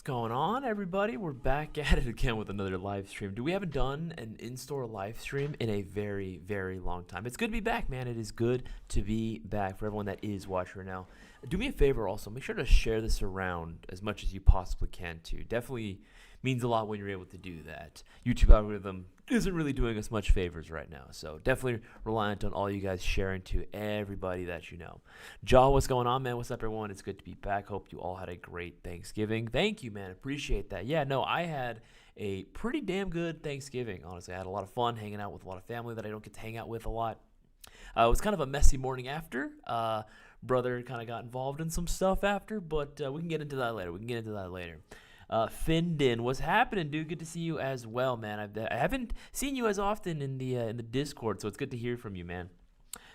going on, everybody? We're back at it again with another live stream. We haven't done an in-store live stream in a very, very long time. It's good to be back, man. It is good to be back for everyone that is watching right now. Do me a favor also. Make sure to share this around as much as you possibly can, too. Definitely means a lot when you're able to do that. YouTube algorithm isn't really doing us much favors right now, so definitely reliant on all you guys sharing to everybody that you know. Jaw, what's going on, man? What's up, everyone? It's good to be back. Hope you all had a great Thanksgiving. Thank you, man. Appreciate that. Yeah, no, I had a pretty damn good Thanksgiving, honestly. I had a lot of fun hanging out with a lot of family that I don't get to hang out with a lot. It was kind of a messy morning after. Brother kind of got involved in some stuff after, but we can get into that later. Findin, what's happening, dude? Good to see you as well, man. I haven't seen you as often in the Discord, so it's good to hear from you, man.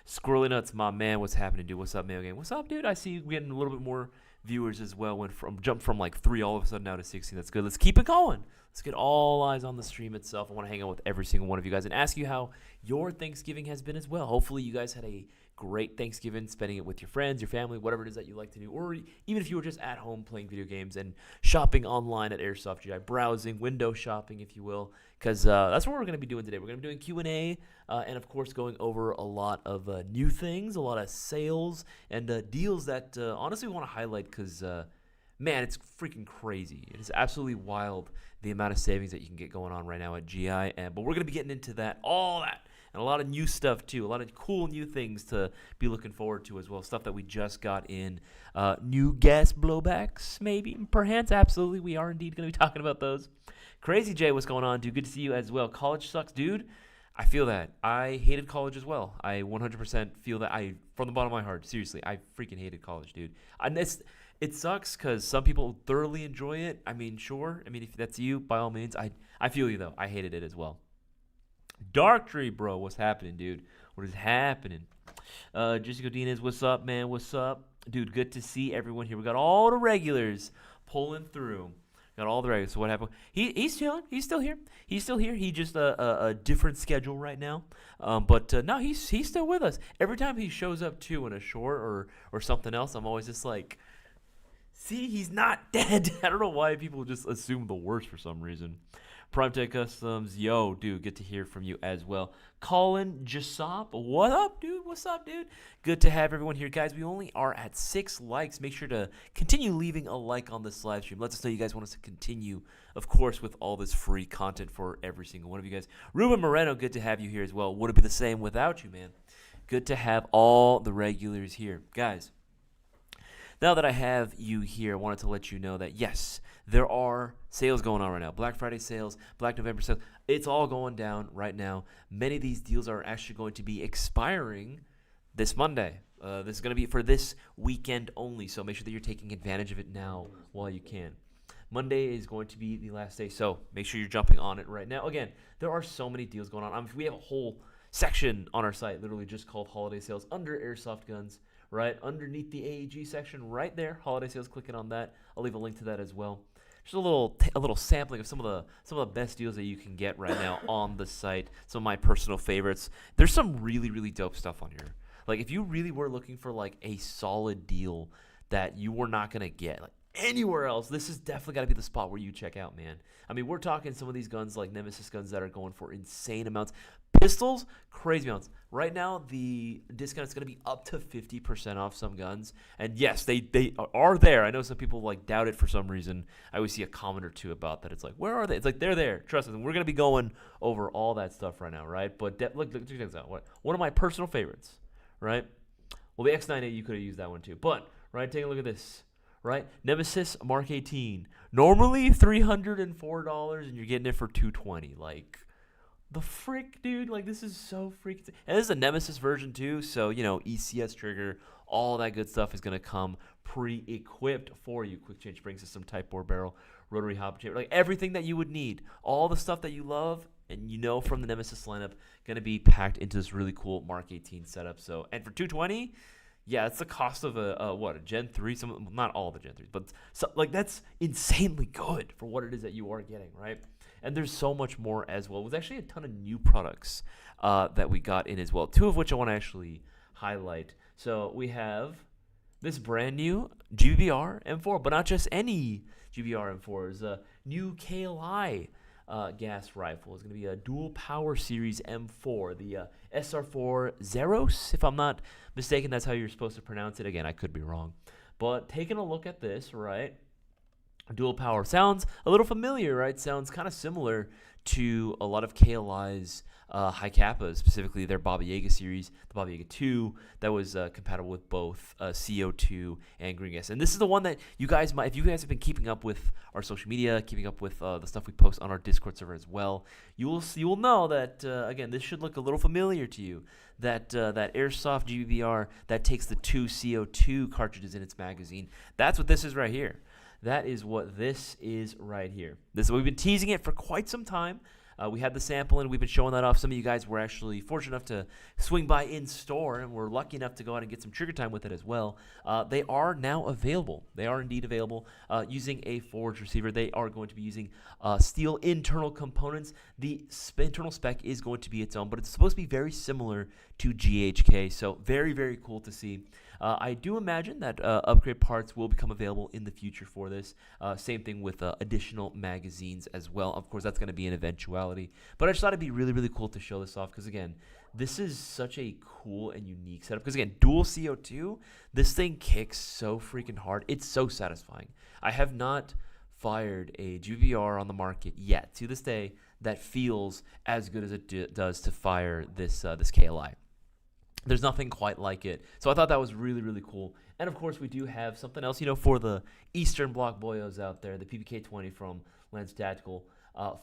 Squirrely Nuts, my man, what's happening, dude? What's up, Mayo Gang? What's up, dude? I see you getting a little bit more viewers as well. Jumped from like 3 all of a sudden now to 16. That's good. Let's keep it going. Let's get all eyes on the stream itself. I want to hang out with every single one of you guys and ask you how your Thanksgiving has been as well. Hopefully you guys had a great Thanksgiving, spending it with your friends, your family, whatever it is that you like to do, or even if you were just at home playing video games and shopping online at Airsoft GI, browsing, window shopping, if you will, because that's what we're going to be doing today. We're going to be doing Q&A and, of course, going over a lot of new things, a lot of sales and deals that honestly we want to highlight because, man, it's freaking crazy. It is absolutely wild the amount of savings that you can get going on right now at GI, but we're going to be getting into that, all that. And a lot of new stuff, too. A lot of cool new things to be looking forward to as well. Stuff that we just got in. New gas blowbacks, maybe, perhaps. Absolutely. We are indeed going to be talking about those. Crazy Jay, what's going on, dude? Good to see you as well. College sucks, dude. I feel that. I hated college as well. I 100% feel that. From the bottom of my heart, seriously, I freaking hated college, dude. It sucks because some people thoroughly enjoy it. I mean, sure. I mean, if that's you, by all means. I feel you, though. I hated it as well. Dark Tree, bro, what's happening, dude? What is happening? Jessica Godinez, what's up, man? What's up? Dude, good to see everyone here. We got all the regulars pulling through. Got all the regulars. So what happened? He's chilling. He's still here. He just a different schedule right now. But no, he's still with us. Every time he shows up, too, in a short or something else, I'm always just like, see, he's not dead. I don't know why people just assume the worst for some reason. Primetech Customs, yo, dude, good to hear from you as well. Colin Jasop, what up, dude? What's up, dude? Good to have everyone here. Guys, we only are at 6 likes. Make sure to continue leaving a like on this live stream. Let us know you guys want us to continue, of course, with all this free content for every single one of you guys. Ruben Moreno, good to have you here as well. Would it be the same without you, man? Good to have all the regulars here. Guys, now that I have you here, I wanted to let you know that, yes, there are sales going on right now. Black Friday sales, Black November sales. It's all going down right now. Many of these deals are actually going to be expiring this Monday. This is going to be for this weekend only, so make sure that you're taking advantage of it now while you can. Monday is going to be the last day, so make sure you're jumping on it right now. Again, there are so many deals going on. We have a whole section on our site literally just called Holiday Sales under Airsoft Guns. Right underneath the AEG section, right there, holiday sales. Clicking on that, I'll leave a link to that as well. Just a little sampling of some of the best deals that you can get right now on the site. Some of my personal favorites. There's some really really dope stuff on here. Like if you really were looking for like a solid deal that you were not gonna get like anywhere else, this is definitely gotta be the spot where you check out, man. I mean, we're talking some of these guns like Nemesis guns that are going for insane amounts. Pistols, crazy amounts. Right now, the discount is going to be up to 50% off some guns. And yes, they are there. I know some people like doubt it for some reason. I always see a comment or two about that. It's like, where are they? It's like, they're there. Trust me. We're going to be going over all that stuff right now, right? But look, check this out. One of my personal favorites, right? Well, the X98, you could have used that one too. But, right, take a look at this. Right, Nemesis Mark 18. Normally $304, and you're getting it for $220. Like, the frick, dude. Like, this is so freaking. And this is a Nemesis version too, so you know, ECS trigger, all that good stuff is gonna come pre-equipped for you. Quick change spring system, type bore barrel, rotary hop chamber, like everything that you would need. All the stuff that you love and you know from the Nemesis lineup, gonna be packed into this really cool Mark 18 setup. So, and for $220. Yeah, it's the cost of a Gen 3. Not all the Gen 3s, but like that's insanely good for what it is that you are getting, right? And there's so much more as well. There's actually a ton of new products that we got in as well, 2 of which I want to actually highlight. So we have this brand new GVR M4, but not just any GVR M4's new KLI gas rifle. Is going to be a dual power series M4, the SR4 Zeros, if I'm not mistaken. That's how you're supposed to pronounce it. Again, I could be wrong. But taking a look at this, right? Dual power sounds a little familiar, right? Sounds kind of similar to a lot of KLI's high kappas, specifically their Baba Yaga series, the Baba Yaga 2, that was compatible with both CO2 and green gas. And this is the one that you guys might, if you guys have been keeping up with our social media, keeping up with the stuff we post on our Discord server as well, you will know that again, this should look a little familiar to you. That Airsoft GBR that takes the 2 CO2 cartridges in its magazine. That's what this is right here. That is what this is right here. We've been teasing it for quite some time. We had the sample and we've been showing that off. Some of you guys were actually fortunate enough to swing by in store and were lucky enough to go out and get some trigger time with it as well. They are now available. They are indeed available using a forged receiver. They are going to be using steel internal components. The internal spec is going to be its own, but it's supposed to be very similar to GHK. So very, very cool to see. I do imagine that upgrade parts will become available in the future for this. Same thing with additional magazines as well. Of course, that's going to be an eventuality. But I just thought it'd be really, really cool to show this off because, again, this is such a cool and unique setup. Because, again, dual CO2, this thing kicks so freaking hard. It's so satisfying. I have not fired a GVR on the market yet, to this day, that feels as good as it does to fire this KLI. There's nothing quite like it. So I thought that was really, really cool. And, of course, we do have something else, for the Eastern Bloc boyos out there, the PPK-20 from Lance Tactical.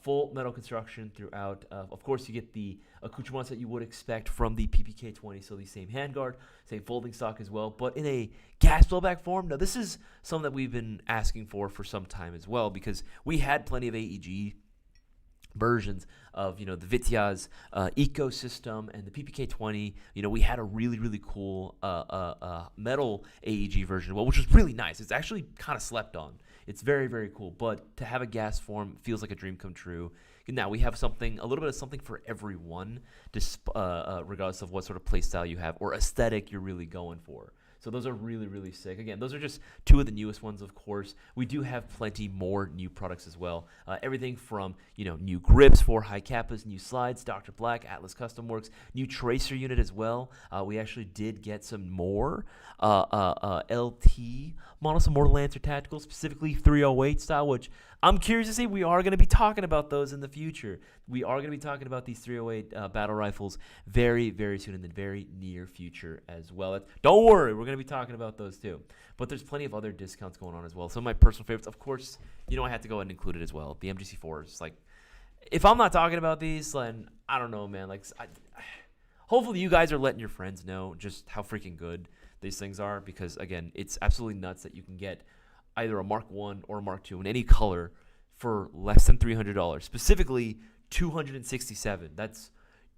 Full metal construction throughout. Of course, you get the accoutrements that you would expect from the PPK-20, so the same handguard, same folding stock as well, but in a gas blowback form. Now, this is something that we've been asking for some time as well because we had plenty of AEG versions of the Vityaz ecosystem and the PPK-20. We had a really, really cool metal AEG version, which was really nice. It's actually kind of slept on. It's very, very cool. But to have a gas form feels like a dream come true. Now we have a little bit of something for everyone, regardless of what sort of play style you have or aesthetic you're really going for. So those are really, really sick. Again, those are just two of the newest ones, of course. We do have plenty more new products as well. Everything from, new grips for high kappas, new slides, Dr. Black, Atlas Custom Works, new tracer unit as well. We actually did get some more LT models, some more Lancer Tactical, specifically 308 style, which I'm curious to see. We are going to be talking about those in the future. We are going to be talking about these 308 battle rifles very, very soon in the very near future as well. Don't worry, we're going to be talking about those too. But there's plenty of other discounts going on as well. Some of my personal favorites, of course, I had to go ahead and include it as well. The MGC4s, if I'm not talking about these, then I don't know, man. Hopefully you guys are letting your friends know just how freaking good these things are because, again, it's absolutely nuts that you can get either a Mark 1 or a Mark 2 in any color for less than $300, specifically $267. That's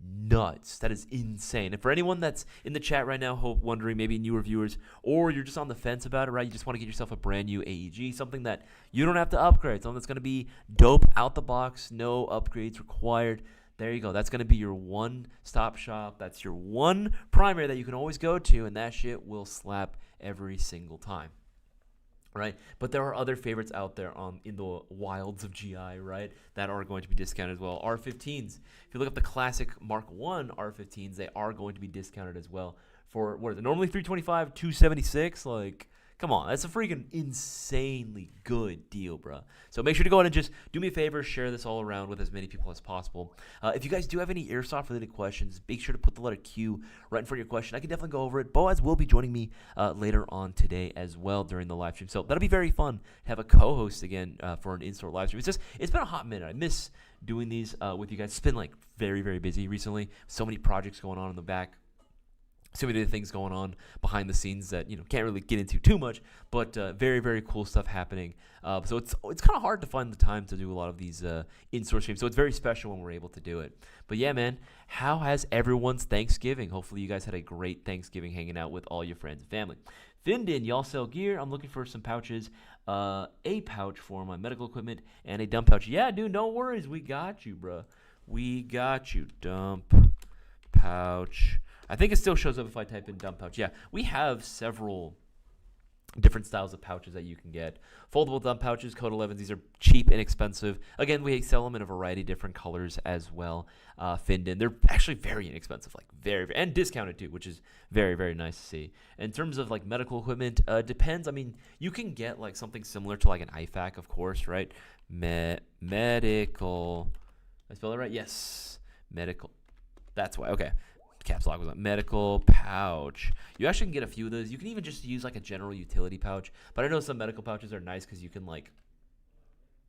nuts. That is insane. And for anyone that's in the chat right now, wondering, maybe newer viewers, or you're just on the fence about it, right? You just want to get yourself a brand new AEG, something that you don't have to upgrade, something that's going to be dope out the box, no upgrades required. There you go. That's going to be your one-stop shop. That's your one primary that you can always go to, and that shit will slap every single time. Right, but there are other favorites out there in the wilds of GI, right, that are going to be discounted as well. R15s. If you look up the classic Mark 1 R15s, they are going to be discounted as well for what is it? Normally $325, $276. Come on, that's a freaking insanely good deal, bro. So make sure to go ahead and just do me a favor, share this all around with as many people as possible. If you guys do have any Airsoft-related questions, make sure to put the letter Q right in front of your question. I can definitely go over it. Boaz will be joining me later on today as well during the live stream. So that'll be very fun to have a co-host again for an in-store live stream. It's been a hot minute. I miss doing these with you guys. It's been very, very busy recently. So many projects going on in the back. So many things going on behind the scenes that can't really get into too much, but very, very cool stuff happening. So it's kind of hard to find the time to do a lot of these in-store streams. So it's very special when we're able to do it. But yeah, man, how has everyone's Thanksgiving? Hopefully you guys had a great Thanksgiving hanging out with all your friends and family. Findin, y'all sell gear. I'm looking for some pouches. A pouch for my medical equipment and a dump pouch. Yeah, dude, no worries. We got you, bro. We got you. Dump pouch. I think it still shows up if I type in dump pouch. Yeah, we have several different styles of pouches that you can get. Foldable thumb pouches, Code 11s. These are cheap, inexpensive. Again, we sell them in a variety of different colors as well. Finned. They're actually very inexpensive, like very, and discounted too, which is very, very nice to see. In terms of like medical equipment, depends. I mean, you can get like something similar to like an IFAC, of course, right? Medical. I spell it right? Yes. Medical. That's why. Okay. Caps lock was on medical pouch. You actually can get a few of those. You can even just use like a general utility pouch. But I know some medical pouches are nice because you can like,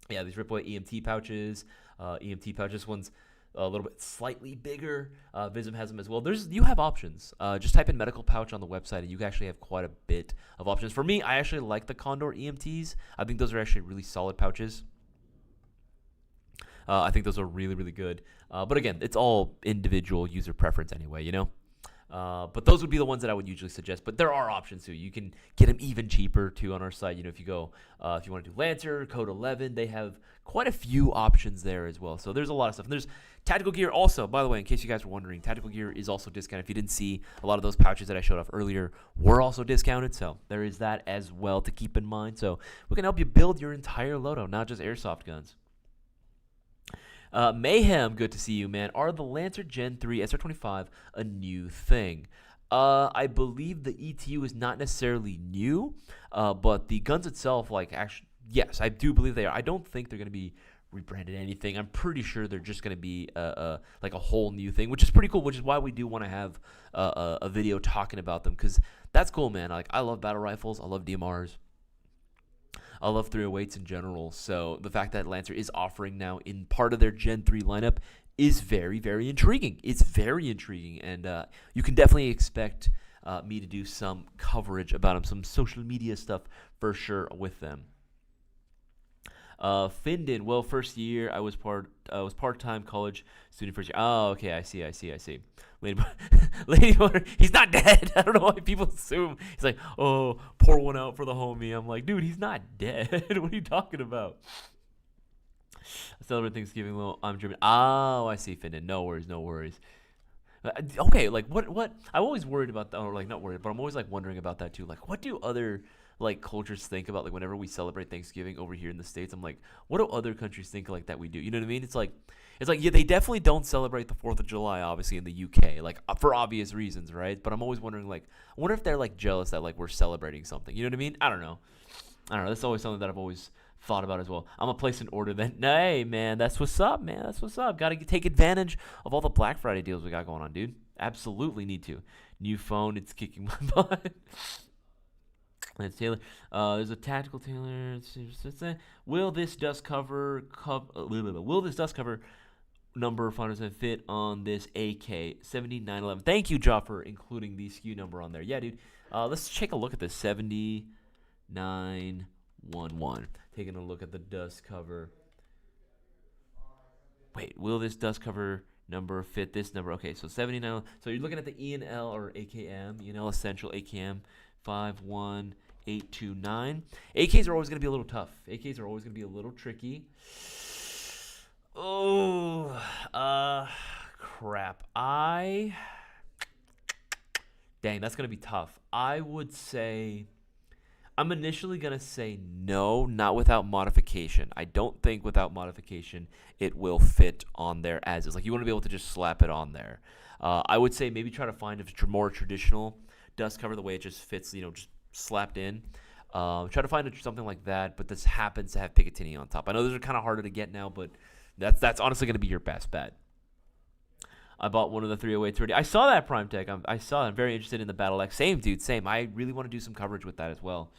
yeah, these Ripway EMT pouches. EMT pouch. This one's a little bit slightly bigger. Vism has them as well. You have options. Just type in medical pouch on the website and you actually have quite a bit of options. For me, I actually like the Condor EMTs. I think those are actually really solid pouches. I think those are really, really good. But again, it's all individual user preference anyway, you know? But those would be the ones that I would usually suggest. But there are options too. You can get them even cheaper too on our site. You know, if you go, if you want to do Lancer, Code 11, they have quite a few options there as well. So there's a lot of stuff. And there's tactical gear also, by the way, in case you guys were wondering, tactical gear is also discounted. If you didn't see, a lot of those pouches that I showed off earlier were also discounted. So there is that as well to keep in mind. So we can help you build your entire loadout, not just airsoft guns. Mayhem, good to see you, man. Are the Lancer Gen 3 SR25 a new thing? I believe the ETU is not necessarily new, but the guns itself, like, actually, yes, I do believe they are. I don't think they're going to be rebranded anything. I'm pretty sure they're just going to be like a whole new thing, which is pretty cool, which is why we do want to have a video talking about them, because that's cool, man. Like, I love battle rifles. I love DMRs. I love 308s in general, so the fact that Lancer is offering now in part of their Gen 3 lineup is very, very intriguing. It's very intriguing, and you can definitely expect me to do some coverage about them, some social media stuff for sure with them. Findon, well, first year I was part-time college student first year. Oh, okay, I see. Lady Motor, he's not dead. I don't know why people assume he's like, oh, pour one out for the homie. I'm like, dude, he's not dead. What are you talking about? Celebrate Thanksgiving. Well, I'm German. Oh, I see, Findon. No worries. Okay, like what? I'm always worried about that, or like not worried, but I'm always like wondering about that too. Like, what do other like cultures think about, like, whenever we celebrate Thanksgiving over here in the States? I'm like, what do other countries think like that we do? You know what I mean? It's like yeah, they definitely don't celebrate the 4th of July, obviously, in the UK, like for obvious reasons, right? But I'm always wondering, like, I wonder if they're like jealous that like we're celebrating something. You know what I mean? I don't know. That's always something that I've always thought about as well. I'm gonna place an order then. Hey, man, that's what's up, man. That's what's up. Got to take advantage of all the Black Friday deals we got going on, dude. Absolutely need to. New phone, it's kicking my butt. That's Taylor. There's a tactical Taylor. Will this dust cover number finals fit on this AK 7911? Thank you, Joff, for including the SKU number on there. Yeah, dude. Let's take a look at this 7911. Taking a look at the dust cover. Wait, will this dust cover number fit this number? Okay, so 79. So you're looking at the ENL or AKM, ENL Essential AKM 51829. AKs are always going to be a little tough. AKs are always going to be a little tricky. Oh, crap. Dang, that's going to be tough. I would say, I'm initially going to say no, not without modification. I don't think without modification it will fit on there as is. Like, you want to be able to just slap it on there. I would say maybe try to find a more traditional dust cover, the way it just fits, just slapped in. Try to find something like that, but this happens to have Picatinny on top. I know those are kind of harder to get now, but that's honestly going to be your best bet. I bought one of the 308 I saw that Prime Tech. I saw it. I'm very interested in the Battle X. Same, dude. Same. I really want to do some coverage with that as well.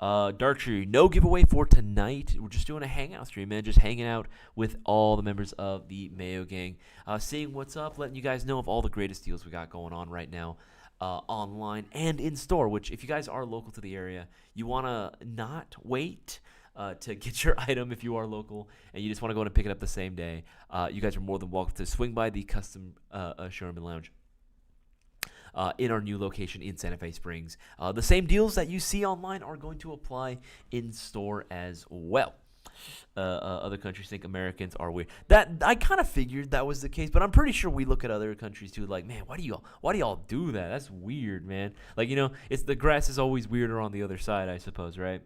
Darktree, no giveaway for tonight. We're just doing a hangout stream, man. Just hanging out with all the members of the Mayo Gang. Seeing what's up, letting you guys know of all the greatest deals we got going on right now. Online and in store, which if you guys are local to the area, you want to not wait to get your item if you are local and you just want to go in and pick it up the same day. You guys are more than welcome to swing by the custom showroom and lounge in our new location in Santa Fe Springs. The same deals that you see online are going to apply in store as well. Other countries think Americans are weird. That I kind of figured that was the case, but I'm pretty sure we look at other countries too, like, man, why do y'all do that? That's weird, man. Like, it's the grass is always weirder on the other side, I suppose, right?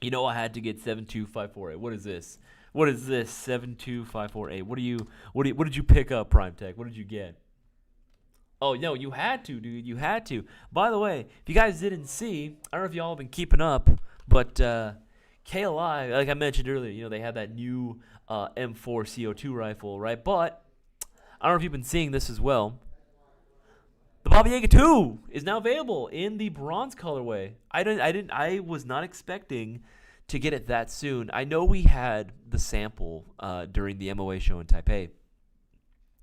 I had to get 72548. What is this? What is this? 72548. What did you pick up, Prime Tech? What did you get? Oh, no, you had to, dude. You had to. By the way, if you guys didn't see, I don't know if y'all have been keeping up, but KLI, like I mentioned earlier, they have that new M4 CO2 rifle, right? But I don't know if you've been seeing this as well. The Baba Yaga 2 is now available in the bronze colorway. I was not expecting to get it that soon. I know we had the sample during the MOA show in Taipei.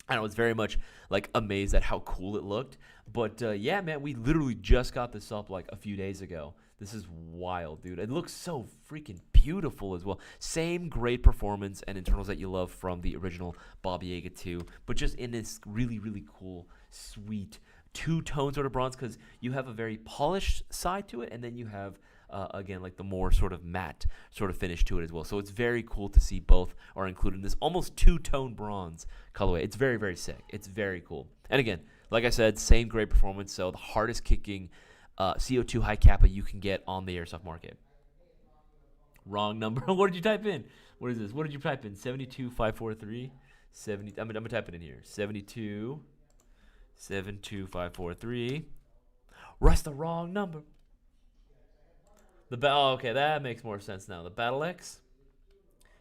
I was very much like amazed at how cool it looked. But yeah, man, we literally just got this up like a few days ago. This is wild, dude. It looks so freaking beautiful as well. Same great performance and internals that you love from the original Baba Yaga 2, but just in this really, really cool, sweet two-tone sort of bronze, because you have a very polished side to it, and then you have again, like the more sort of matte sort of finish to it as well. So it's very cool to see both are included in this almost two-tone bronze colorway. It's very, very sick. It's very cool. And again, like I said, same great performance. So the hardest kicking CO2 high kappa you can get on the airsoft market. Wrong number. What did you type in? What is this? What did you type in? 72543? 70. I'm gonna type it in here. 72543. That's the wrong number. Okay, that makes more sense now. The Battle X?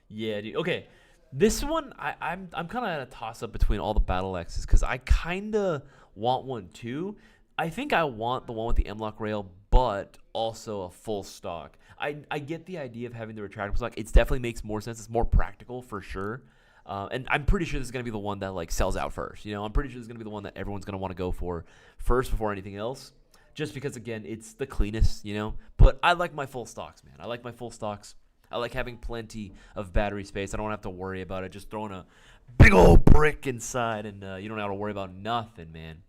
Yeah, dude. Okay, this one, I'm kind of at a toss-up between all the Battle X's, because I kind of want one too. I think I want the one with the M-Lock rail, but also a full stock. I get the idea of having the retractable stock. It definitely makes more sense. It's more practical for sure. And I'm pretty sure this is going to be the one that like sells out first. I'm pretty sure this is going to be the one that everyone's going to want to go for first before anything else. Just because, again, it's the cleanest, But I like my full stocks, man. I like my full stocks. I like having plenty of battery space. I don't have to worry about it. Just throwing a big old brick inside, and you don't have to worry about nothing, man.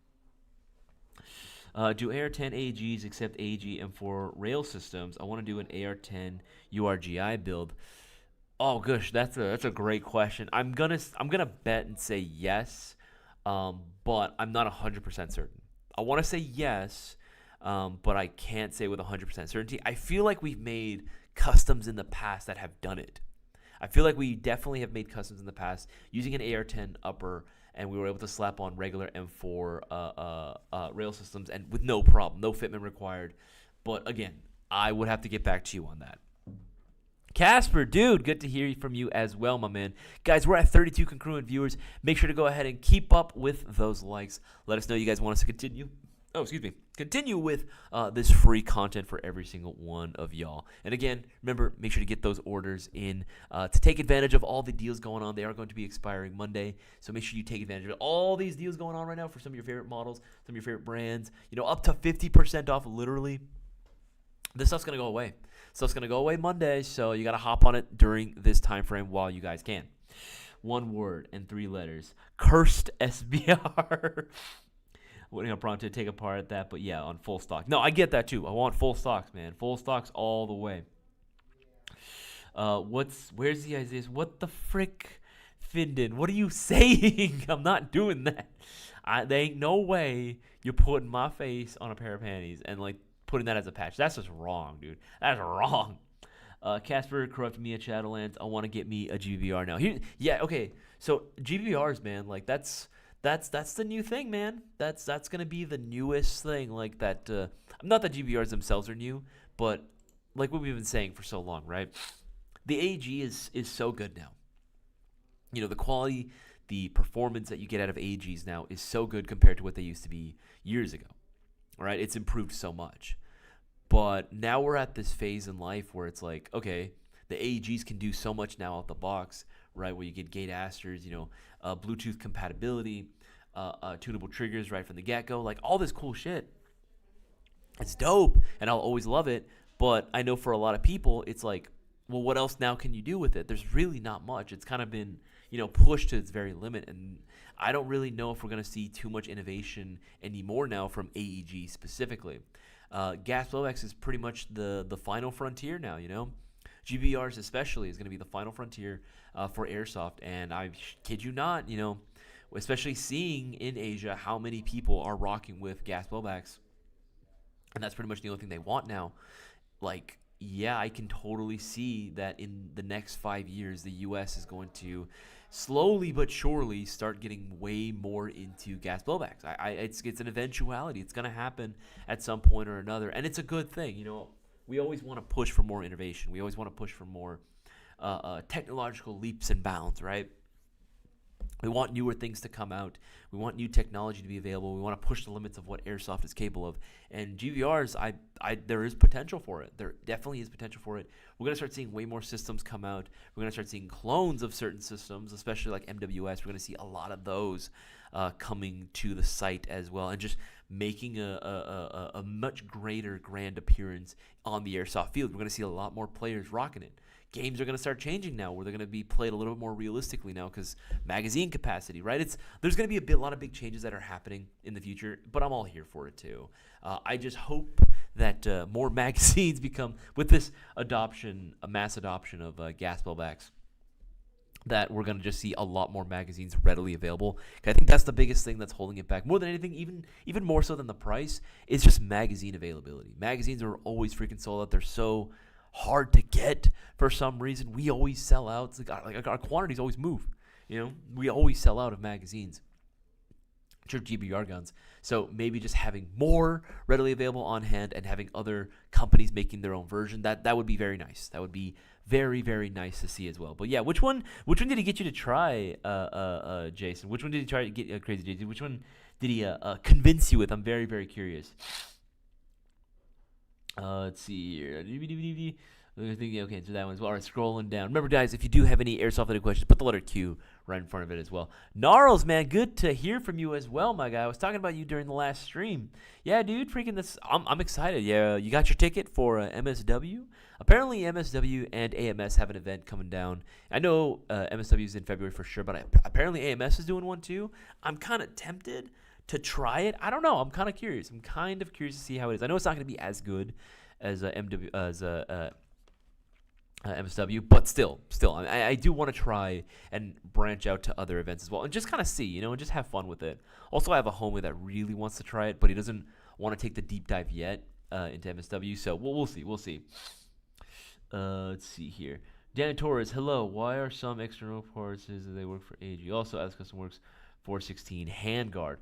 Do AR-10 AGs accept AG M4 rail systems? I want to do an AR-10 URGI build. Oh gosh, that's a great question. I'm gonna bet and say yes, but I'm not 100% certain. I want to say yes. But I can't say with 100% certainty. I feel like we've made customs in the past that have done it. I feel like we definitely have made customs in the past using an AR-10 upper, and we were able to slap on regular M4 rail systems and with no problem, no fitment required. But again, I would have to get back to you on that. Casper, dude, good to hear from you as well, my man. Guys, we're at 32 congruent viewers. Make sure to go ahead and keep up with those likes. Let us know you guys want us to continue. Continue with this free content for every single one of y'all. And again, remember, make sure to get those orders in to take advantage of all the deals going on. They are going to be expiring Monday, so make sure you take advantage of all these deals going on right now for some of your favorite models, some of your favorite brands. Up to 50% off, literally. This stuff's going to go away. Stuff's going to go away Monday, so you got to hop on it during this time frame while you guys can. One word and 3 letters. Cursed SBR. Waiting on Prompt to take apart that, but yeah, on full stock. No, I get that too. I want full stocks, man. Full stocks all the way. Where's the Isaias? What the frick, Findon? What are you saying? I'm not doing that. There ain't no way you're putting my face on a pair of panties and like putting that as a patch. That's just wrong, dude. That's wrong. Casper corrupted me at Shadowlands. I want to get me a GBR now. Okay. So GBRs, man, like that's the new thing, man. That's gonna be the newest thing. Like that. Not that GBRs themselves are new, but like what we've been saying for so long, right? The AG is so good now. The quality, the performance that you get out of AGs now is so good compared to what they used to be years ago. All right, it's improved so much. But now we're at this phase in life where it's like, okay, the AGs can do so much now out the box, right? Where you get gate asters, Bluetooth compatibility, tunable triggers right from the get-go, like all this cool shit. It's dope, and I'll always love it. But I know for a lot of people, it's like, well, what else now can you do with it? There's really not much. It's kind of been, pushed to its very limit, and I don't really know if we're going to see too much innovation anymore now from AEG specifically. Gas blowbacks is pretty much the final frontier now, GBRs especially is going to be the final frontier for airsoft. And I kid you not, especially seeing in Asia how many people are rocking with gas blowbacks, and that's pretty much the only thing they want now. Like, yeah, I can totally see that in the next 5 years, the U.S. is going to slowly but surely start getting way more into gas blowbacks. It's an eventuality. It's going to happen at some point or another, and it's a good thing. We always want to push for more innovation. We always want to push for more technological leaps and bounds, right? We want newer things to come out. We want new technology to be available. We want to push the limits of what airsoft is capable of. And GVRs, there is potential for it. There definitely is potential for it. We're going to start seeing way more systems come out. We're going to start seeing clones of certain systems, especially like MWS. We're going to see a lot of those coming to the site as well, and just making a much greater grand appearance on the airsoft field. We're going to see a lot more players rocking it. Games are going to start changing now, where they're going to be played a little bit more realistically now because magazine capacity, right? There's going to be a lot of big changes that are happening in the future, but I'm all here for it too. I just hope that more magazines become, with this adoption, a mass adoption of gas blowbacks, that we're going to just see a lot more magazines readily available. I think that's the biggest thing that's holding it back. More than anything, even more so than the price, is just magazine availability. Magazines are always freaking sold out. They're so hard to get for some reason. We always sell out. It's like our quantities always move. We always sell out of magazines. Sure, GBR guns. So maybe just having more readily available on hand and having other companies making their own version, that would be very nice. That would be very, very nice to see as well. But yeah, which one did he get you to try, Jason? Which one did he try to get, Crazy Jason? Which one did he convince you with? I'm very, very curious. Let's see here. Okay, so that one's well. All right, scrolling down. Remember, guys, if you do have any airsoft-related questions, put the letter Q right in front of it as well. Gnarls, man, good to hear from you as well, my guy. I was talking about you during the last stream. Yeah, dude, freaking this. I'm excited. Yeah, you got your ticket for MSW. Apparently, MSW and AMS have an event coming down. I know MSW is in February for sure, but apparently AMS is doing one too. I'm kind of tempted to try it. I don't know. I'm kind of curious. I'm kind of curious to see how it is. I know it's not going to be as good as MSW, but still, I do want to try and branch out to other events as well, and just kind of see, and just have fun with it. Also, I have a homie that really wants to try it, but he doesn't want to take the deep dive yet into MSW. So we'll see. Let's see here. Dan Torres, hello. Why are some external parts they work for AG? Also, as custom works 416 handguard,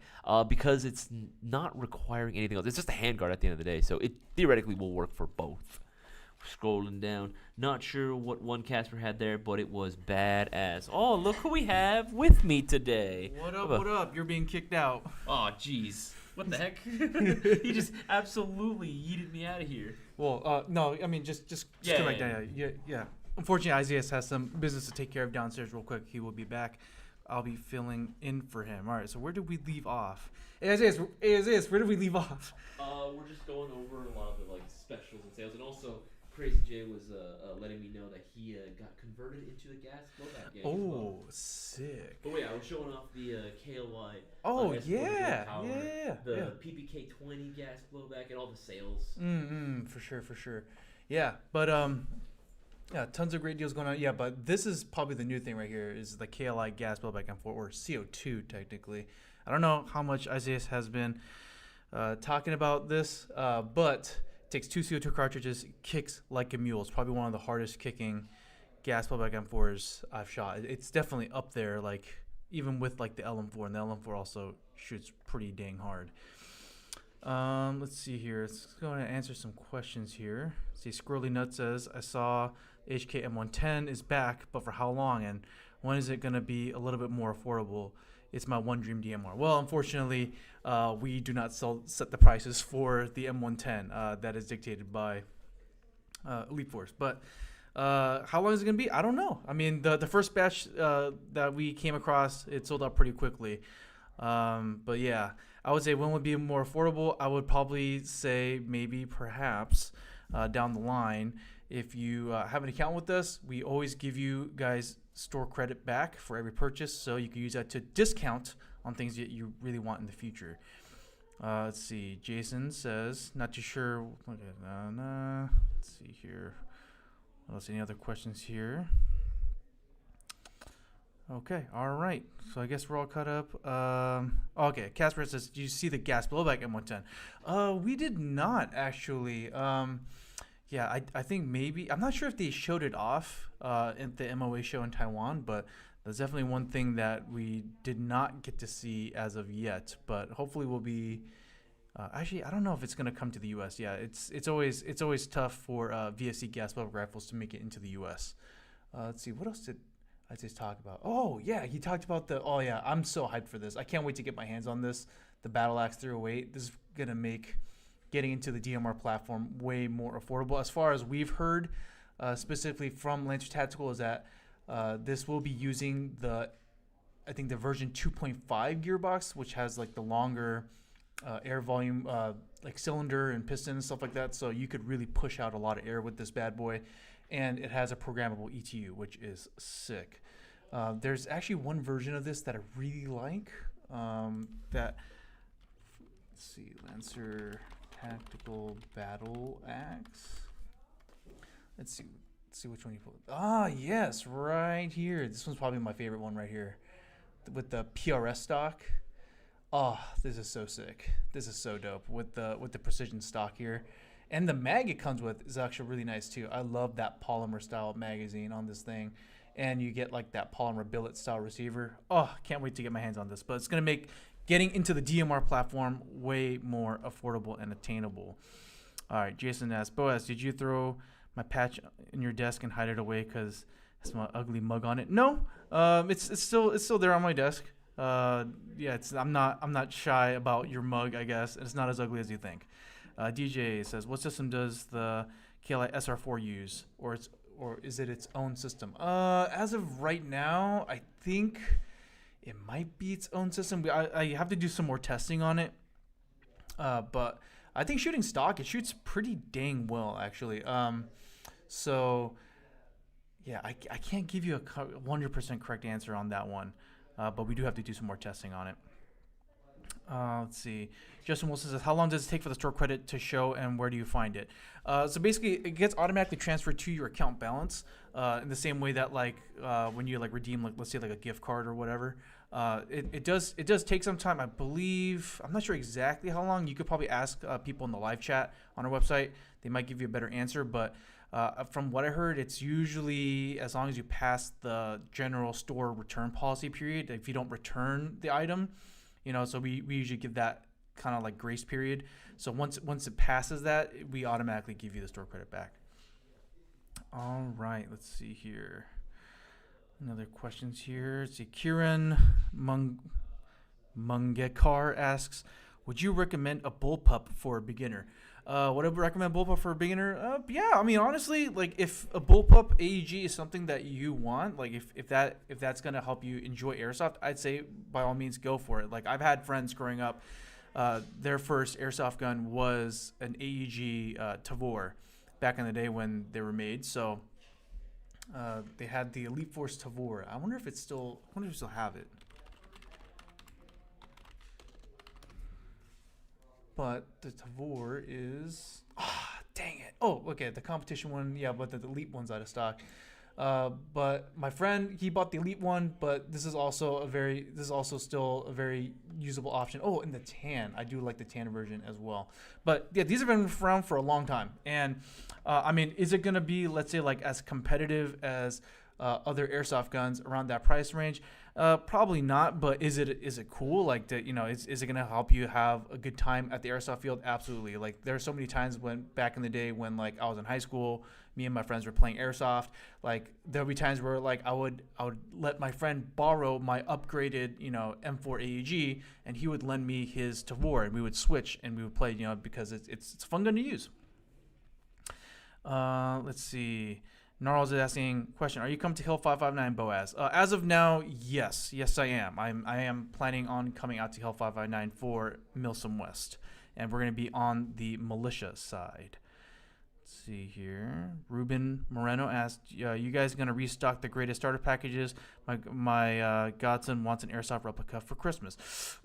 because it's not requiring anything else. It's just a handguard at the end of the day, so it theoretically will work for both. Scrolling down, not sure what one Casper had there, but it was badass. Oh, look who we have with me today. What up? You're being kicked out. Oh, jeez. What the heck? He just absolutely yeeted me out of here. Well, no, I mean, just come back down. Yeah. Unfortunately, Isaias has some business to take care of downstairs real quick. He will be back. I'll be filling in for him. All right, so where did we leave off? Hey, Isaias, where did we leave off? We're just going over a lot of the specials and sales, and also Crazy J was letting me know that he got converted into a gas blowback gang. Oh, sick. But wait, I was showing off the KLY. Oh, yeah. The yeah. PPK 20 gas blowback and all the sales. For sure. Yeah, but yeah, tons of great deals going on. Yeah, but this is probably the new thing right here is the KLI gas blowback M4, or CO2 technically. I don't know how much Isaias has been talking about this, but takes 2 CO2 cartridges, kicks like a mule. It's probably one of the hardest kicking gas blowback M4s I've shot. It's definitely up there, even with the LM4, and the LM4 also shoots pretty dang hard. Let's see here. Let's go ahead and answer some questions here. See, Squirrely Nut says, I saw HK M110 is back, but for how long? And when is it going to be a little bit more affordable? It's my one dream DMR. Well, unfortunately, we do not set the prices for the M110. That is dictated by Elite Force. But how long is it going to be? I don't know. I mean, the first batch that we came across, it sold out pretty quickly. But yeah, I would say when would be more affordable? I would probably say perhaps down the line. If you have an account with us, we always give you guys store credit back for every purchase, so you can use that to discount on things that you really want in the future. Let's see. Jason says, not too sure. Let's see here. Let's see, any other questions here? Okay, all right. So I guess we're all caught up. Okay, Casper says, "Do you see the gas blowback M110?" We did not actually. Yeah, I think maybe I'm not sure if they showed it off at the MOA show in Taiwan, but that's definitely one thing that we did not get to see as of yet. But hopefully we'll be. Actually, I don't know if it's gonna come to the U.S. Yeah, it's always tough for VSC gas blowback rifles to make it into the U.S. Let's see, what else did Isaias talk about? Oh yeah, he talked about the. Oh yeah, I'm so hyped for this. I can't wait to get my hands on this. The Battle Axe 308. This is gonna make getting into the DMR platform way more affordable. As far as we've heard, specifically from Lancer Tactical, is that this will be using I think the version 2.5 gearbox, which has like the longer air volume, like cylinder and piston and stuff like that. So you could really push out a lot of air with this bad boy. And it has a programmable ETU, which is sick. There's actually one version of this that I really like. Let's see, Lancer Tactical Battle Axe. Let's see which one you pull. Ah, yes, right here. This one's probably my favorite one right here, with the PRS stock. Oh, this is so sick. This is so dope with the precision stock here. And the mag it comes with is actually really nice too. I love that polymer style magazine on this thing. And you get like that polymer billet style receiver. Oh, can't wait to get my hands on this. But it's going to make getting into the DMR platform way more affordable and attainable. All right, Jason asks, Boaz, did you throw my patch in your desk and hide it away because it's my ugly mug on it? No, it's still there on my desk. Yeah, I'm not shy about your mug, I guess. It's not as ugly as you think. DJ says, what system does the KLI SR4 use, or is it its own system? As of right now, I think it might be its own system. I have to do some more testing on it. But I think shooting stock, it shoots pretty dang well, actually. So yeah, I can't give you a 100% correct answer on that one. But we do have to do some more testing on it. Let's see. Justin Wilson says, how long does it take for the store credit to show, and where do you find it? So basically, it gets automatically transferred to your account balance in the same way that like when you like redeem, like let's say like a gift card or whatever. It does take some time. I believe, I'm not sure exactly how long. You could probably ask people in the live chat on our website. They might give you a better answer. But from what I heard, it's usually as long as you pass the general store return policy period. If you don't return the item, so we usually give that kind of like grace period. So once it passes that, we automatically give you the store credit back. All right, let's see here. Another questions here. Let's see, Kieran Mungekar asks, would you recommend a bullpup for a beginner? Would I recommend bullpup for a beginner? Yeah, I mean, honestly, like if a bullpup AEG is something that you want, like if that's gonna help you enjoy airsoft, I'd say by all means go for it. Like I've had friends growing up, their first airsoft gun was an AEG Tavor back in the day when they were made. So they had the Elite Force Tavor. I wonder if we still have it. But the Tavor is dang it. Oh, okay, the competition one, yeah, but the elite one's out of stock. But my friend, he bought the elite one, but this is also still a very usable option. Oh, and the tan, I do like the tan version as well. But yeah, these have been around for a long time. And I mean, is it gonna be, let's say, like as competitive as other airsoft guns around that price range? Probably not, but is it cool? Like, is it gonna help you have a good time at the airsoft field? Absolutely. Like, there are so many times when back in the day when like I was in high school, me and my friends were playing airsoft. Like, there'll be times where like I would let my friend borrow my upgraded M4 AEG, and he would lend me his Tavor, and we would switch and we would play because it's a fun gun to use. Let's see. Gnarls is asking question: are you coming to Hill 559, Boaz? As of now, yes, I am. I am planning on coming out to Hill 559 for Milsom West, and we're going to be on the militia side. Let's see here. Ruben Moreno asked, "You guys going to restock the greatest starter packages? My godson wants an airsoft replica for Christmas."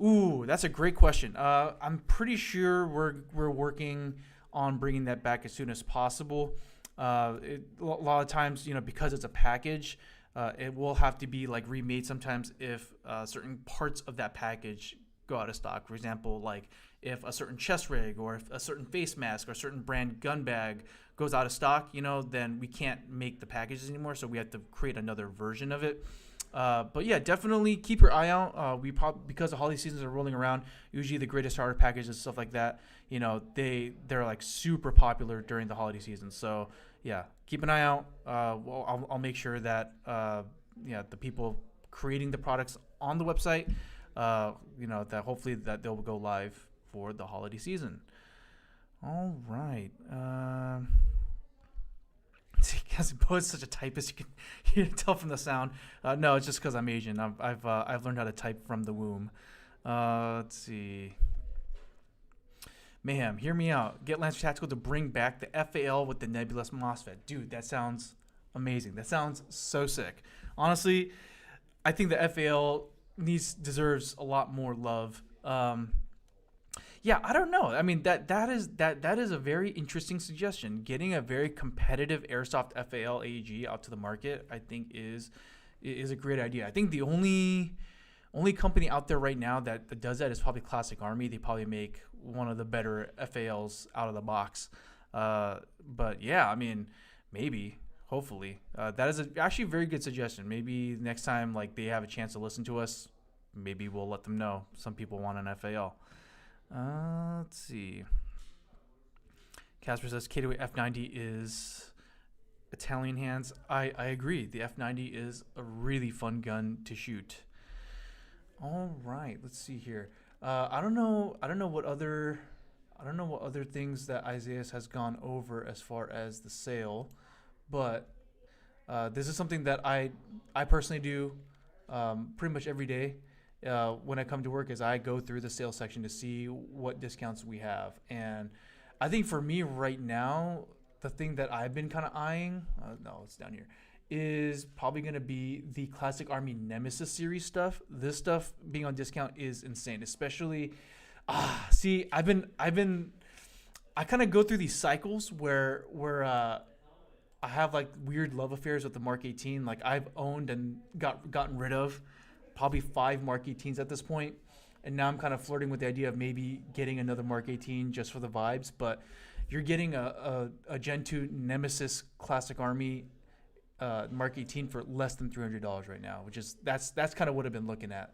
Ooh, that's a great question. I'm pretty sure we're working on bringing that back as soon as possible. A lot of times, because it's a package, it will have to be like remade sometimes if certain parts of that package go out of stock. For example, like if a certain chest rig or if a certain face mask or a certain brand gun bag goes out of stock, then we can't make the packages anymore. So we have to create another version of it. But yeah, definitely keep your eye out. Because the holiday seasons are rolling around, usually the greatest starter packages and stuff like that, they're like super popular during the holiday season. So yeah, keep an eye out. I'll make sure that the people creating the products on the website, that hopefully that they'll go live for the holiday season. All right. See, because Bo is such a typist, you can tell from the sound. No, it's just because I'm Asian. I've learned how to type from the womb. Let's see. Mayhem, hear me out. Get Lancer Tactical to bring back the FAL with the nebulous MOSFET. Dude, that sounds amazing. That sounds so sick. Honestly, I think the FAL deserves a lot more love. Yeah, I don't know. I mean, that is a very interesting suggestion. Getting a very competitive Airsoft FAL AEG out to the market, I think, is a great idea. I think the only company out there right now that does that is probably Classic Army. They probably make one of the better FALs out of the box. But yeah, I mean, maybe, hopefully, that is actually a very good suggestion. Maybe next time, like, they have a chance to listen to us, maybe we'll let them know some people want an FAL. Let's see. Casper says K2A F90 is Italian hands. I agree. The F90 is a really fun gun to shoot. All right, let's see here. I don't know what other things that Isaias has gone over as far as the sale, but this is something that I personally do pretty much every day. When I come to work, is I go through the sales section to see what discounts we have. And I think for me right now, the thing that I've been kind of eyeing, no, it's down here, is probably going to be the Classic Army Nemesis series stuff. This stuff being on discount is insane, especially, see, I kind of go through these cycles where I have like weird love affairs with the Mark 18. Like I've owned and gotten rid of probably 5 Mark 18s at this point, and now I'm kind of flirting with the idea of maybe getting another Mark 18 just for the vibes. But you're getting a Gen 2 Nemesis Classic Army Mark 18 for less than $300 right now, which is that's kind of what I've been looking at.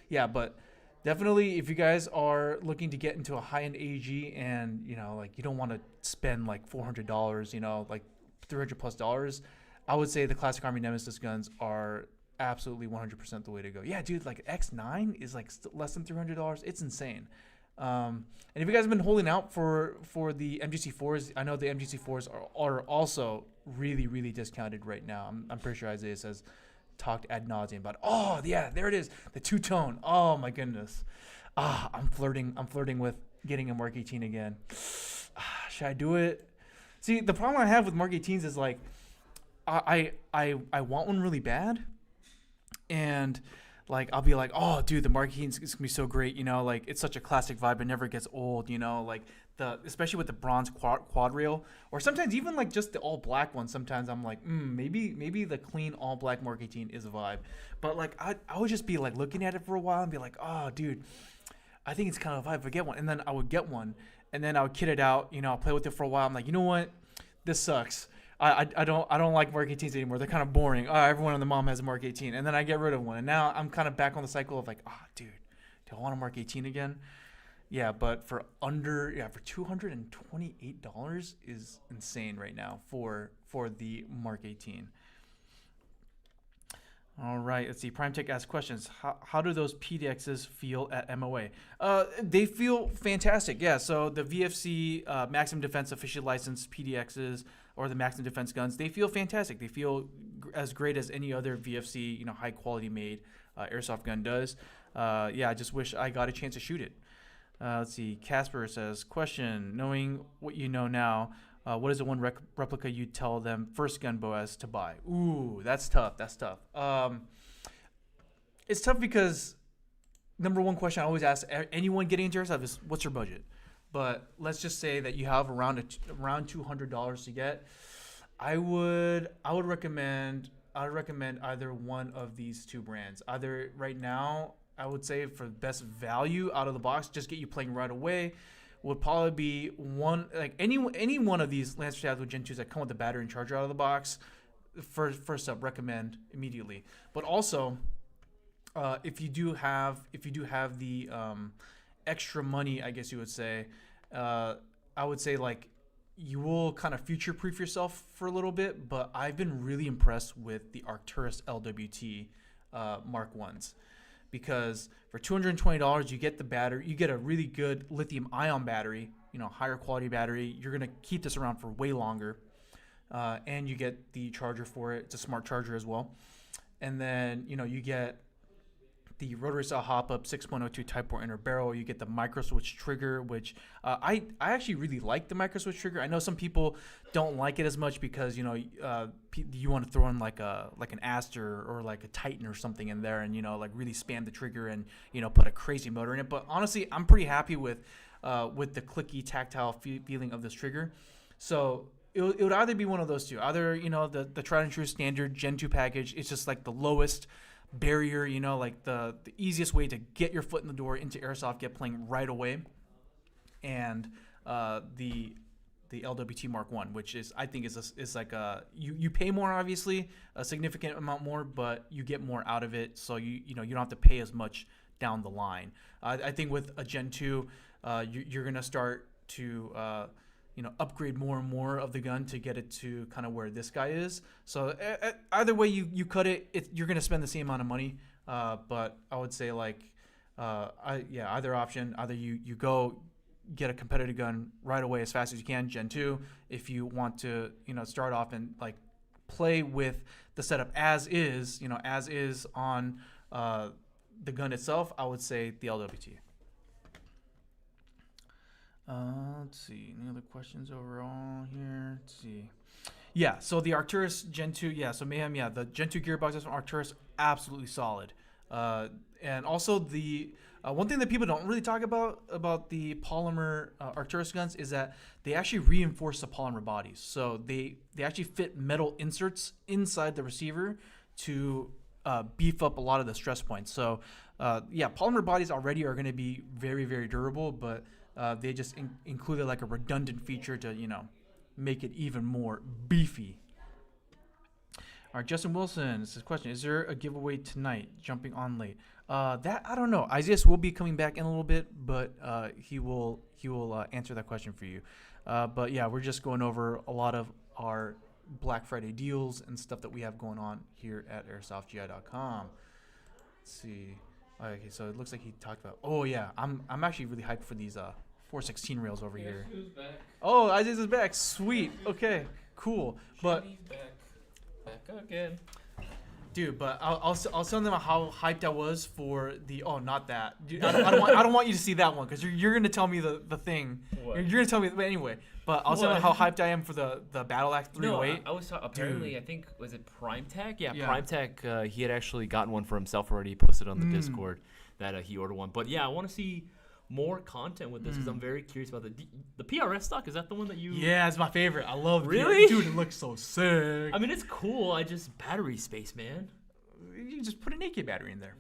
Yeah, but definitely if you guys are looking to get into a high-end AEG and like you don't want to spend like $400, like $300+, I would say the Classic Army Nemesis guns are absolutely 100% the way to go. Yeah, dude, like X9 is like less than $300. It's insane. And if you guys have been holding out for the MGC4s, I know the MGC4s are also really, really discounted right now. I'm pretty sure Isaias has talked ad nauseum about, oh yeah, there it is, the two-tone. Oh my goodness. I'm flirting with getting a Mark 18 again. Should I do it? See, the problem I have with Mark 18s is like I want one really bad. And like I'll be like, oh dude, the Mark 18 is gonna be so great, like it's such a classic vibe, it never gets old, like especially with the bronze quad rail, or sometimes even like just the all black one. Sometimes I'm like, maybe the clean all black Mark 18 is a vibe. But like I would just be like looking at it for a while and be like, oh dude, I think it's kind of a vibe. I get one, and then I would get one, and then I would kit it out, I'll play with it for a while. I'm like, you know what, this sucks. I don't like Mark 18s anymore. They're kind of boring. Everyone and the mom has a Mark 18, and then I get rid of one, and now I'm kind of back on the cycle of like, dude, do I want a Mark 18 again? Yeah, but for $228 is insane right now for the Mark 18. All right, let's see. PrimeTech asks questions. How do those PDXs feel at MOA? They feel fantastic. Yeah, so the VFC Maximum Defense officially licensed PDXs, or the Maximum Defense guns, they feel fantastic. They feel as great as any other VFC, high quality made airsoft gun does. Yeah, I just wish I got a chance to shoot it. Let's see. Casper says, question, knowing what you know now, what is the one replica you tell them first gun Boaz to buy? Ooh, that's tough. It's tough because number one question I always ask anyone getting into airsoft is, what's your budget? but let's just say that you have around $200 to get. I would recommend either one of these two brands. Either right now, I would say for best value out of the box, just get you playing right away, would probably be one, like any one of these Lancer Stabs with Gen 2s that come with the battery and charger out of the box. First up, recommend immediately. But also, if you do have the extra money, I guess you would say, I would say like you will kind of future-proof yourself for a little bit. But I've been really impressed with the Arcturus LWT Mark 1s. Because for $220, you get the battery, you get a really good lithium-ion battery, higher quality battery. You're gonna keep this around for way longer, and you get the charger for it. It's a smart charger as well, and then you get the rotary style hop up 6.02 Type 4 inner barrel. You get the micro switch trigger, which I actually really like the micro switch trigger. I know some people don't like it as much because you want to throw in like an Aster or like a Titan or something in there, and like really spam the trigger and put a crazy motor in it. But honestly, I'm pretty happy with the clicky tactile feeling of this trigger. So it would either be one of those two. Either the tried and true standard Gen 2 package. It's just like the lowest barrier, like the easiest way to get your foot in the door into Airsoft, get playing right away, and the LWT Mark 1, which is I think is like you pay more, obviously a significant amount more, but you get more out of it, so you don't have to pay as much down the line. I think with a Gen 2, you're gonna start to upgrade more and more of the gun to get it to kind of where this guy is. So either way you cut it, you're going to spend the same amount of money. But I would say either option, either you go get a competitive gun right away as fast as you can, Gen 2. If you want to, start off and like play with the setup as is on the gun itself, I would say the LWT. Let's see. Any other questions overall here? Let's see. Yeah, so the Arcturus Gen 2, so Mayhem, the Gen 2 gearbox from Arcturus, absolutely solid. And also the one thing that people don't really talk about the polymer Arcturus guns is that they actually reinforce the polymer bodies. So they actually fit metal inserts inside the receiver to beef up a lot of the stress points. So polymer bodies already are going to be very, very durable, but they just included like a redundant feature to, make it even more beefy. All right, Justin Wilson, this is a question. Is there a giveaway tonight? Jumping on late. That I don't know. Isaias will be coming back in a little bit, but he will answer that question for you. But yeah, we're just going over a lot of our Black Friday deals and stuff that we have going on here at airsoftgi.com. Let's see. Okay, so it looks like he talked about. Oh yeah, I'm actually really hyped for these 416 rails over here. Back. Oh, Isaias is back. Sweet. Okay, cool. But back again. Dude, but I'll tell them how hyped I was for the. Oh, not that. Dude, I don't want you to see that one because you're gonna tell me the thing. What? You're gonna tell me. But anyway, but I'll tell them how hyped I am for the Battle Axe 308. No, I was apparently. Dude. I think was it Prime Tech? Yeah, Prime Tech. He had actually gotten one for himself already. He posted on the Discord that he ordered one. But yeah, I want to see more content with this because I'm very curious about the PRS stock. Is that the one that you? Yeah, it's my favorite. I love Really? Dude, it looks so sick. I mean, it's cool. I just battery space, man. You just put an AK battery in there.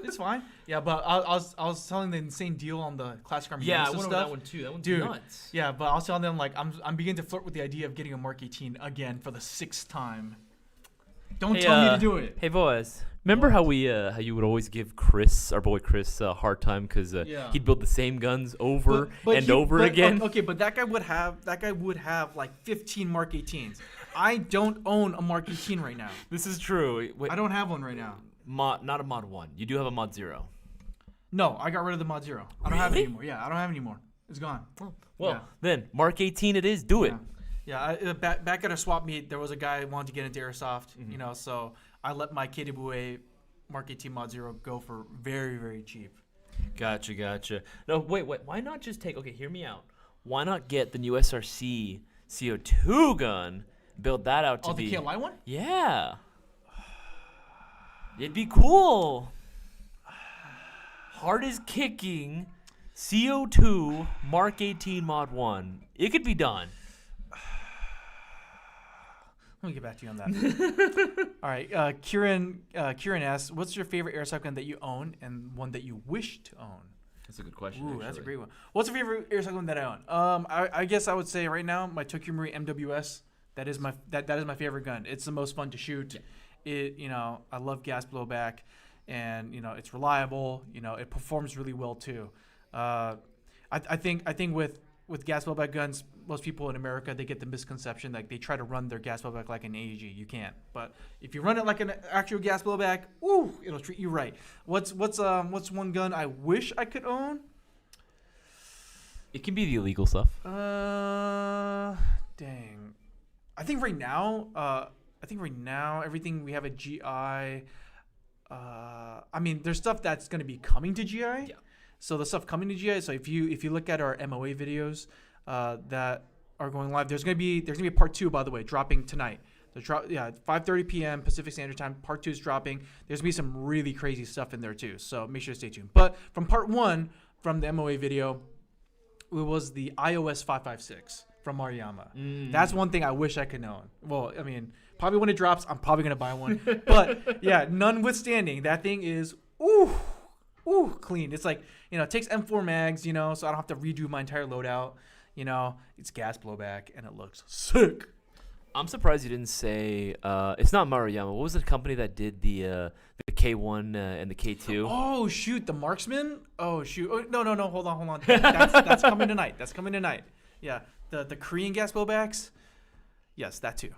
It's fine. Yeah, but I was telling the insane deal on the Classic Army. Yeah, I Stuff. went over that one too. That one's Dude, nuts. Yeah, but I was telling them like I'm beginning to flirt with the idea of getting a Mark 18 again for the 6th time. Don't tell me to do it. Hey, boys. Remember how you would always give Chris, our boy Chris, a hard time because he'd build the same guns over and over again? Okay, but that guy would have like 15 Mark 18s. I don't own a Mark 18 right now. This is true. Wait, I don't have one right now. Not a Mod 1. You do have a Mod 0. No, I got rid of the Mod 0. I don't have it anymore. Yeah, I don't have it anymore. It's gone. Oh, well, then Mark 18 it is. Do it. Yeah, back at a swap meet, there was a guy who wanted to get into Airsoft, so I let my KWA Mark 18 Mod 0 go for very, very cheap. Gotcha. No, wait. Why not just take... Okay, hear me out. Why not get the new SRC CO2 gun, build that out to be... Oh, the KLI one? Yeah. It'd be cool. Heart is kicking. CO2 Mark 18 Mod 1. It could be done. Let me get back to you on that. All right. Kieran asks, what's your favorite airsoft gun that you own and one that you wish to own? That's a good question. Ooh, actually. that's a great one. What's your favorite airsoft gun that I own? I guess I would say right now my Tokyo Marui MWS. That is my favorite gun. It's the most fun to shoot. Yeah. I love gas blowback, and it's reliable. It performs really well too. I think with gas blowback guns, most people in America, they get the misconception like they try to run their gas blowback like an AEG. You can't. But if you run it like an actual gas blowback, ooh, it'll treat you right. What's one gun I wish I could own? It can be the illegal stuff. Dang. I think right now everything we have at GI. I mean, there's stuff that's going to be coming to GI. Yeah. So the stuff coming to GI. So if you look at our MOA videos that are going live, there's gonna be a part 2, by the way, dropping tonight. So 5:30 p.m. Pacific Standard Time. Part 2 is dropping. There's gonna be some really crazy stuff in there too. So make sure to stay tuned. But from part 1, from the MOA video, it was the iOS 556 from Maruyama. That's one thing I wish I could own. Well, I mean, probably when it drops, I'm probably gonna buy one. But yeah, notwithstanding, that thing is clean. It's like, it takes M4 mags, so I don't have to redo my entire loadout. It's gas blowback, and it looks sick. I'm surprised you didn't say it's not Maruyama. What was the company that did the K1 and the K2? Oh shoot, the Marksman. Oh shoot. Oh, no. Hold on. That's coming tonight. Yeah, the Korean gas blowbacks. Yes, that too.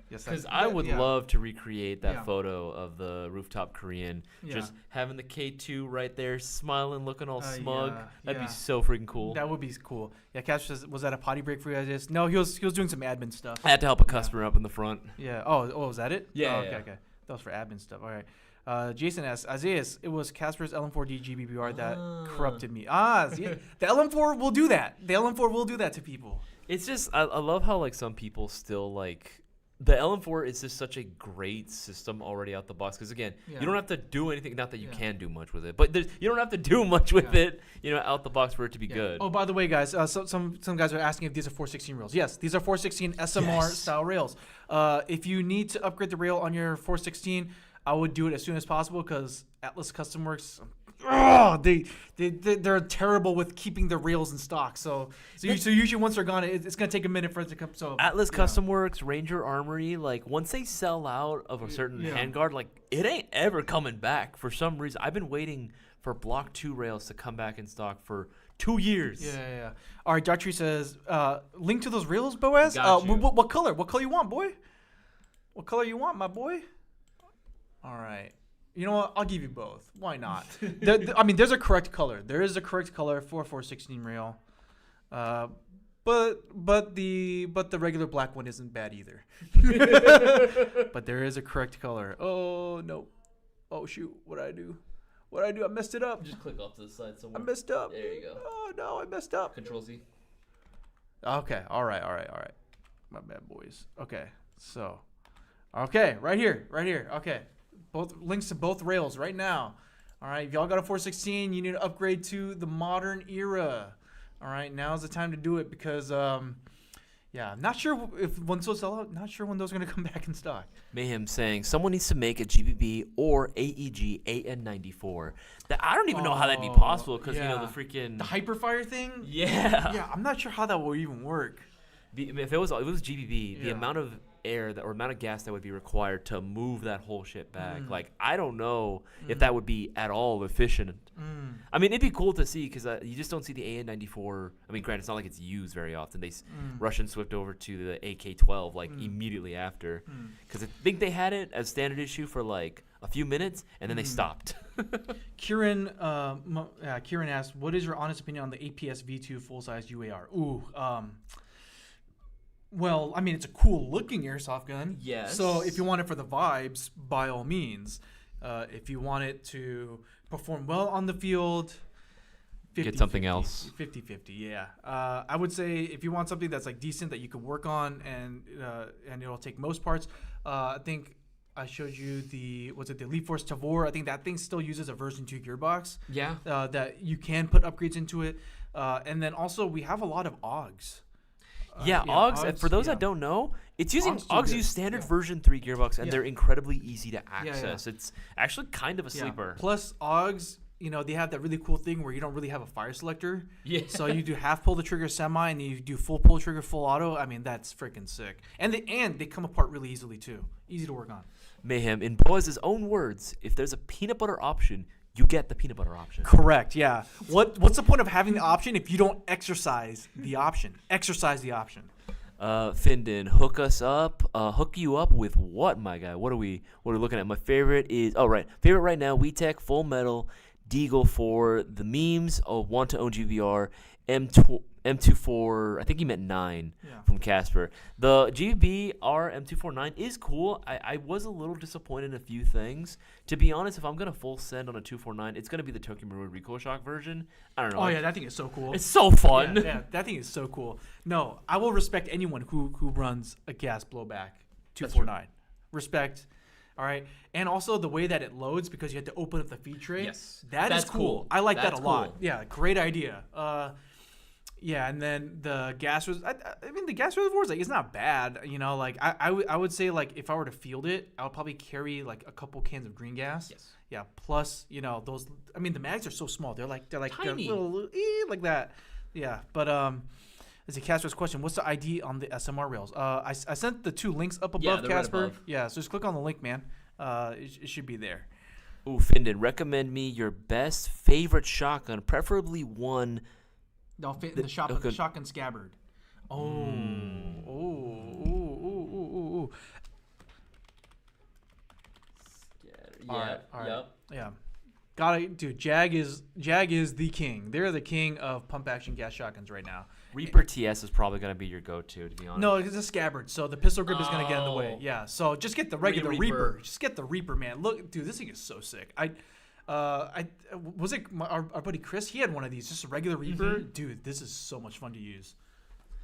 Yes, because I would love to recreate that photo of the rooftop Korean, just having the K2 right there, smiling, looking all smug. That'd be so freaking cool. That would be cool. Yeah, Cash says, was that a potty break for you guys? No, he was doing some admin stuff. I had to help a customer up in the front. Yeah. Oh, was that it? Yeah. Okay. That was for admin stuff. All right. Jason asks, Isaias, it was Casper's LM4D GBBR that corrupted me. See, the LM4 will do that. The LM4 will do that to people. It's just, I love how some people still the LM4 is just such a great system already out the box. Because again, you don't have to do anything. Not that you can do much with it, but you don't have to do much with it. Out the box for it to be good. Oh, by the way, guys, some guys are asking if these are 416 rails. Yes, these are 416 SMR style rails. If you need to upgrade the rail on your 416, I would do it as soon as possible because Atlas Custom Works. They're terrible with keeping the rails in stock. So usually once they're gone, it's gonna take a minute for it to come. So Atlas Custom Works, Ranger Armory, once they sell out of a certain handguard, it ain't ever coming back for some reason. I've been waiting for Block 2 rails to come back in stock for 2 years. Yeah. All right, Daughtry says, link to those rails, Boaz. What color? What color you want, boy? What color you want, my boy? All right. You know what? I'll give you both. Why not? There's a correct color. There is a correct color for 416 rail. But the regular black one isn't bad either. But there is a correct color. Oh no. Oh shoot. What'd I do? I messed it up. Just click off to the side somewhere. I messed up. There you go. Oh no, I messed up. Control Z. Okay. All right. My bad, boys. Okay. So. Okay. Right here. Okay. Both links to both rails right now. All right, if y'all got a 416, you need to upgrade to the modern era. All right, now's the time to do it because, I'm not sure if once those sell out, not sure when those are going to come back in stock. Mayhem saying someone needs to make a GBB or AEG AN94. I don't even know how that'd be possible because the freaking the Hyperfire thing. Yeah, I'm not sure how that will even work. If it was GBB, the amount of air or amount of gas that would be required to move that whole shit back, I don't know if that would be at all efficient. I mean, it'd be cool to see because you just don't see the AN94. I mean, granted, it's not like it's used very often. They Russian swift over to the AK-12 immediately after because I think they had it as standard issue for a few minutes and then they stopped. Kieran asked, what is your honest opinion on the APS V2 full-size UAR? Well, I mean, it's a cool-looking airsoft gun. Yes. So if you want it for the vibes, by all means. If you want it to perform well on the field, 50, get something else. 50-50, yeah. I would say if you want something that's decent that you can work on and it'll take most parts, I think I showed you the Elite Force Tavor. I think that thing still uses a version 2 gearbox. Yeah. That you can put upgrades into it. And then also we have a lot of AUGs. AUGs. And for those that don't know, it's using AUGs use standard version 3 gearbox, and they're incredibly easy to access. It's actually kind of a sleeper. Plus AUGs, they have that really cool thing where you don't really have a fire selector. Yeah. So you do half pull the trigger semi, and then you do full pull trigger full auto. I mean, that's freaking sick. And they come apart really easily too. Easy to work on. Mayhem, in Boaz's own words, if there's a peanut butter option, you get the peanut butter option. Correct. Yeah. What's the point of having the option if you don't exercise the option? Exercise the option. Findon, hook you up with what, my guy? What are we looking at? My favorite is favorite right now, WeTech Full Metal Deagle for the memes of want to own GVR M24. I think he meant 9 from Casper. The GVR M249 is cool. I was a little disappointed in a few things. To be honest, if I'm gonna full send on a 249, it's gonna be the Tokyo Marui Recoil Shock version. I don't know. Oh yeah, that thing is so cool. It's so fun. Yeah, that thing is so cool. No, I will respect anyone who runs a gas blowback 249. Respect. All right. And also the way that it loads, because you have to open up the feed tray. Yes. That's cool. I like that a lot. Cool. Yeah, great idea. Yeah, and then the gas the gas reservoirs, like, it's not bad. I would say, like, if I were to field it, I would probably carry like a couple cans of green gas. Yes. Yeah. Plus, those. I mean, the mags are so small. They're like tiny, little like that. Yeah. But as a Casper's question, what's the ID on the SMR rails? I sent the 2 links up above, Casper. Right above. Yeah. So just click on the link, man. It should be there. Ooh, Findon, recommend me your best favorite shotgun, preferably one. They'll fit in the shotgun scabbard. Ooh. Yeah. All right. Yep. Yeah. Gotta, dude. Jag is the king. They're the king of pump action gas shotguns right now. Reaper TS is probably gonna be your go-to, to be honest. No, it's a scabbard, so the pistol grip is gonna get in the way. Yeah. So just get the regular Reaper. Just get the Reaper, man. Look, dude, this thing is so sick. Was it our buddy Chris? He had one of these, just a regular Reaper. Dude, this is so much fun to use.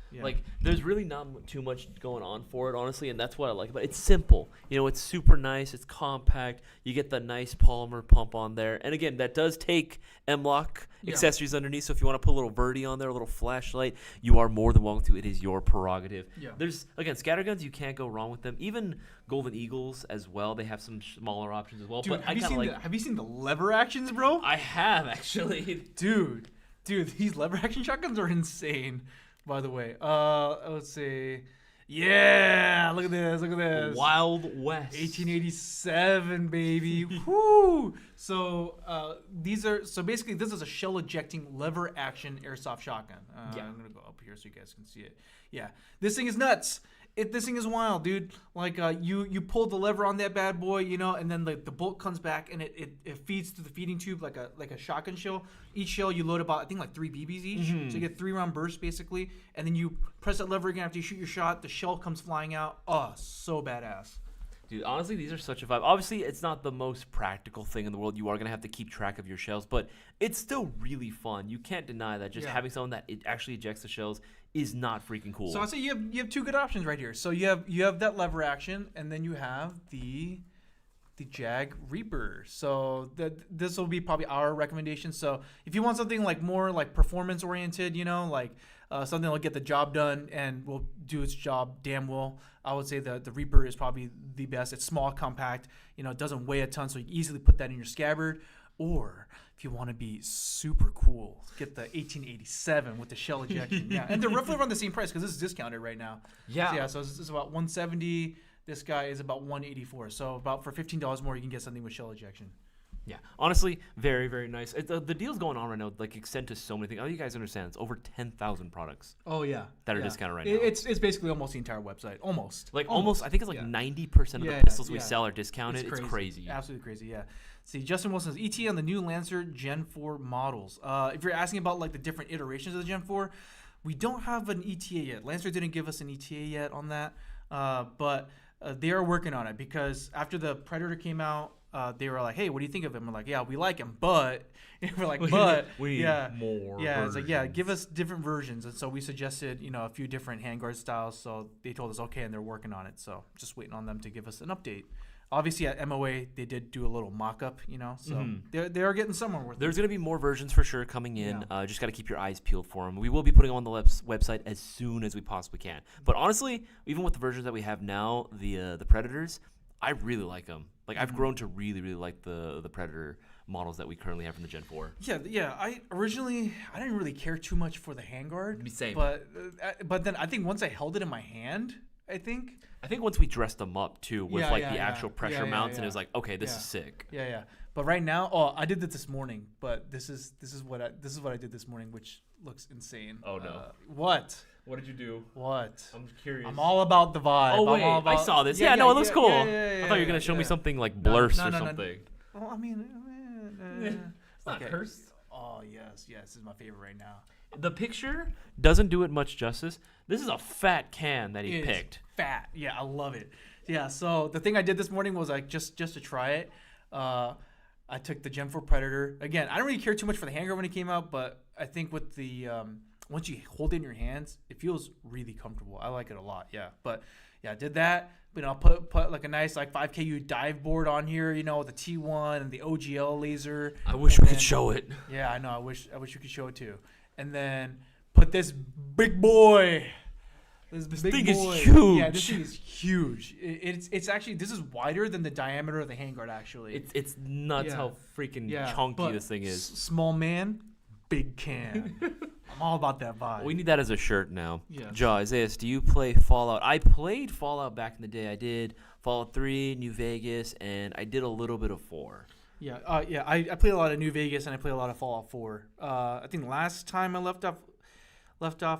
Yeah. Like, there's really not too much going on for it, honestly, and that's what I like about it. It's simple. It's super nice. It's compact. You get the nice polymer pump on there. And, again, that does take M-Lock accessories underneath, so if you want to put a little Verdi on there, a little flashlight, you are more than welcome to. It is your prerogative. Yeah. There's, again, scatterguns, you can't go wrong with them. Even Golden Eagles as well. They have some smaller options as well. Dude, but have you seen the lever actions, bro? I have, actually. Dude, these lever action shotguns are insane. By the way, let's see. Yeah, look at this. Wild West. 1887, baby. Woo! So basically this is a shell ejecting lever action airsoft shotgun. I'm gonna go up here so you guys can see it. Yeah, this thing is nuts. This thing is wild, dude. Like, you pull the lever on that bad boy, and then the bolt comes back and it feeds through the feeding tube like a shotgun shell. Each shell you load about, I think, like 3 BBs each. So you get 3-round bursts basically, and then you press that lever again after you shoot your shot. The shell comes flying out. Oh, so badass. Dude, honestly, these are such a vibe. Obviously, it's not the most practical thing in the world. You are going to have to keep track of your shells, but it's still really fun. You can't deny that just having something that it actually ejects the shells is not freaking cool. So I'd say you have 2 good options right here. So you have that lever action, and then you have the Jag Reaper. So this will be probably our recommendation. So if you want something like more like performance oriented, like something that'll get the job done and will do its job damn well, I would say the Reaper is probably the best. It's small, compact, it doesn't weigh a ton, so you can easily put that in your scabbard. Or if you want to be super cool, get the 1887 with the shell ejection. Yeah, and they're roughly around the same price because this is discounted right now. Yeah. So this is about $170. This guy is about $184. So about for $15 more, you can get something with shell ejection. Yeah, honestly, very, very nice. The deal's going on right now, like, extend to so many things. You guys understand, it's over 10,000 products. Oh, yeah. That are discounted right now. It's basically almost the entire website. Almost. Like, almost I think it's like 90% of the pistols we sell are discounted. It's crazy. Absolutely crazy, yeah. See, Justin Wilson says, ETA on the new Lancer Gen 4 models. If you're asking about, like, the different iterations of the Gen 4, we don't have an ETA yet. Lancer didn't give us an ETA yet on that, but they are working on it because after the Predator came out, they were like, hey, what do you think of him? We're like, yeah, we like him, but we're like, but we need yeah, more. yeah, it's like, yeah, versions. give us different versions. And so we suggested, a few different handguard styles. So they told us okay, and they're working on it. So just waiting on them to give us an update. Obviously at MOA they did do a little mock-up, so they are getting somewhere with There's it. going to be more versions for sure coming in. Just got to keep your eyes peeled for them. We will be putting them on the website as soon as we possibly can. But honestly, even with the versions that we have now, the Predators, I really like them. Like I've grown to really, really like the Predator models that we currently have from the Gen 4. Yeah. I didn't really care too much for the handguard. Same. But then I think once I held it in my hand, I think once we dressed them up too with the actual pressure Yeah, mounts, yeah. and it was like, okay, this Yeah. is sick. Yeah. But right now, I did this morning. But this is what I did this morning, which looks insane. Oh no! What? What did you do? What? I'm curious. I'm all about the vibe. Oh wait, I'm all about, I saw this. Yeah, no, it looks cool. Yeah, I thought you were gonna show me something like blurst or something. Well, I mean, It's not cursed. Oh yes, this is my favorite right now. The picture doesn't do it much justice. This is a fat can that he It is picked. fat. Yeah, I love it. Yeah, so the thing I did this morning was like just to try it. I took the Gen 4 Predator. Again, I don't really care too much for the handguard when it came out, but I think with the once you hold it in your hands, it feels really comfortable. I like it a lot. Yeah, but yeah, I did that. But I'll put like a nice like 5KU dive board on here, with the T1 and the OGL laser. I wish we could show it. Yeah, I know. I wish we could show it too. And then put this big boy. This big thing boy. is huge. Yeah, this thing is huge. It's actually, this is wider than the diameter of the handguard actually. It's nuts how freaking chunky but this thing is. Small man, big can. I'm all about that vibe. We need that as a shirt now. Yes. Jaw, Isaias, do you play Fallout? I played Fallout back in the day. I did Fallout 3, New Vegas, and I did a little bit of 4. Yeah, I played a lot of New Vegas and I played a lot of Fallout 4. I think last time I left off,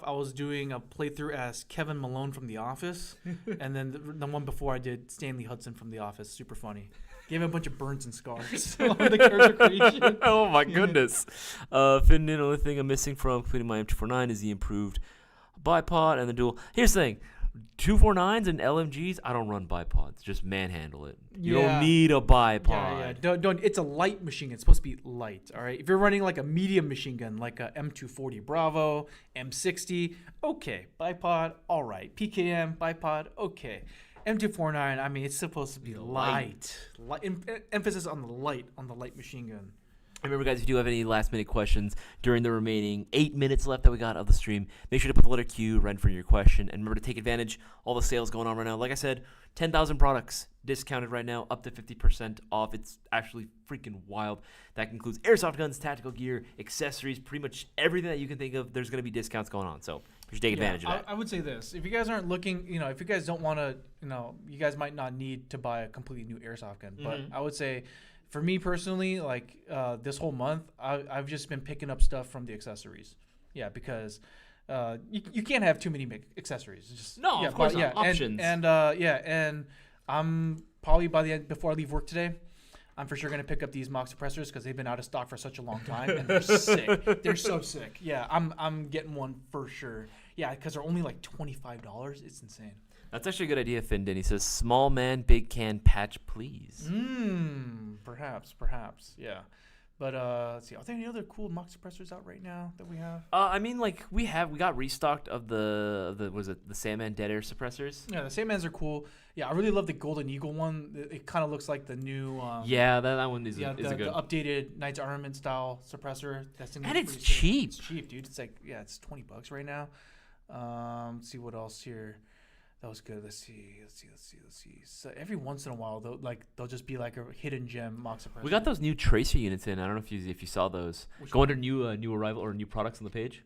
I was doing a playthrough as Kevin Malone from The Office, and then the one before I did Stanley Hudson from The Office. Super funny. Gave him a bunch of burns and scars on the character creation. Oh my goodness. Finn, the only thing I'm missing from completing my M249 is the improved bipod and the dual. Here's the thing. 249s and LMGs, I don't run bipods. Just manhandle it. You don't need a bipod. Yeah. Don't. It's a light machine gun. It's supposed to be light. All right. If you're running like a medium machine gun, like a M240 Bravo, M60, okay. Bipod, all right. PKM bipod, okay. M249, I mean, it's supposed to be light. Emphasis on the light machine gun. Remember, guys, if you do have any last-minute questions during the remaining 8 minutes left that we got of the stream, make sure to put the letter Q right in front of your question. And remember to take advantage all the sales going on right now. Like I said, 10,000 products discounted right now, up to 50% off. It's actually freaking wild. That includes airsoft guns, tactical gear, accessories, pretty much everything that you can think of. There's going to be discounts going on. So you should take advantage of that. I would say this. If you guys aren't looking, if you guys don't want to, you guys might not need to buy a completely new airsoft gun. But I would say, for me personally, like this whole month, I've just been picking up stuff from the accessories. Yeah, because you can't have too many accessories. Just, of course not. Options. And I'm probably by the end, before I leave work today, I'm for sure going to pick up these mock suppressors because they've been out of stock for such a long time, and they're sick. They're so sick. Yeah, I'm getting one for sure. Yeah, because they're only like $25. It's insane. That's actually a good idea, Findin. He says, small man, big can, patch, please. Perhaps. Yeah. But let's see. Are there any other cool mock suppressors out right now that we have? I mean, like we got restocked of the Sandman Dead Air suppressors. Yeah, the Sandmans are cool. Yeah, I really love the Golden Eagle one. It kind of looks like the new. That one is the good. The updated Knights Armament style suppressor. And it's cheap. It's cheap, dude. It's like it's $20 right now. Let's see what else here. That was good. Let's see. So every once in a while, they'll just be like a hidden gem mock suppressor. We got those new tracer units in. I don't know if you saw those. Go under new arrival or new products on the page.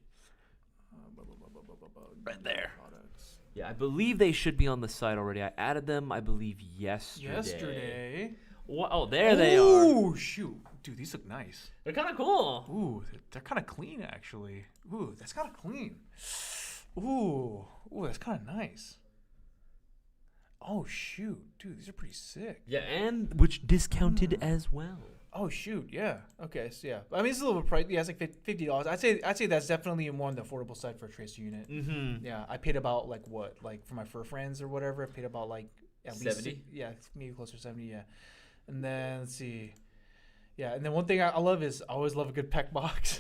Right there. Products. Yeah, I believe they should be on the site already. I added them, I believe, yesterday. Oh, there they are. Oh, shoot. Dude, these look nice. They're kind of cool. Ooh, they're kind of clean, actually. Ooh, that's kind of clean. Ooh, that's kind of nice. Oh, shoot. Dude, these are pretty sick. Yeah, and which discounted as well. Oh, shoot. Yeah. Okay, so yeah. I mean, it's a little bit pricey. Yeah, it's like $50. I'd say that's definitely more on the affordable side for a tracer unit. Mm-hmm. Yeah, I paid about like for my fur friends or whatever, I paid about like at least 70? maybe closer to 70, yeah. And then let's see. Yeah, and then one thing I love is I always love a good PEC box.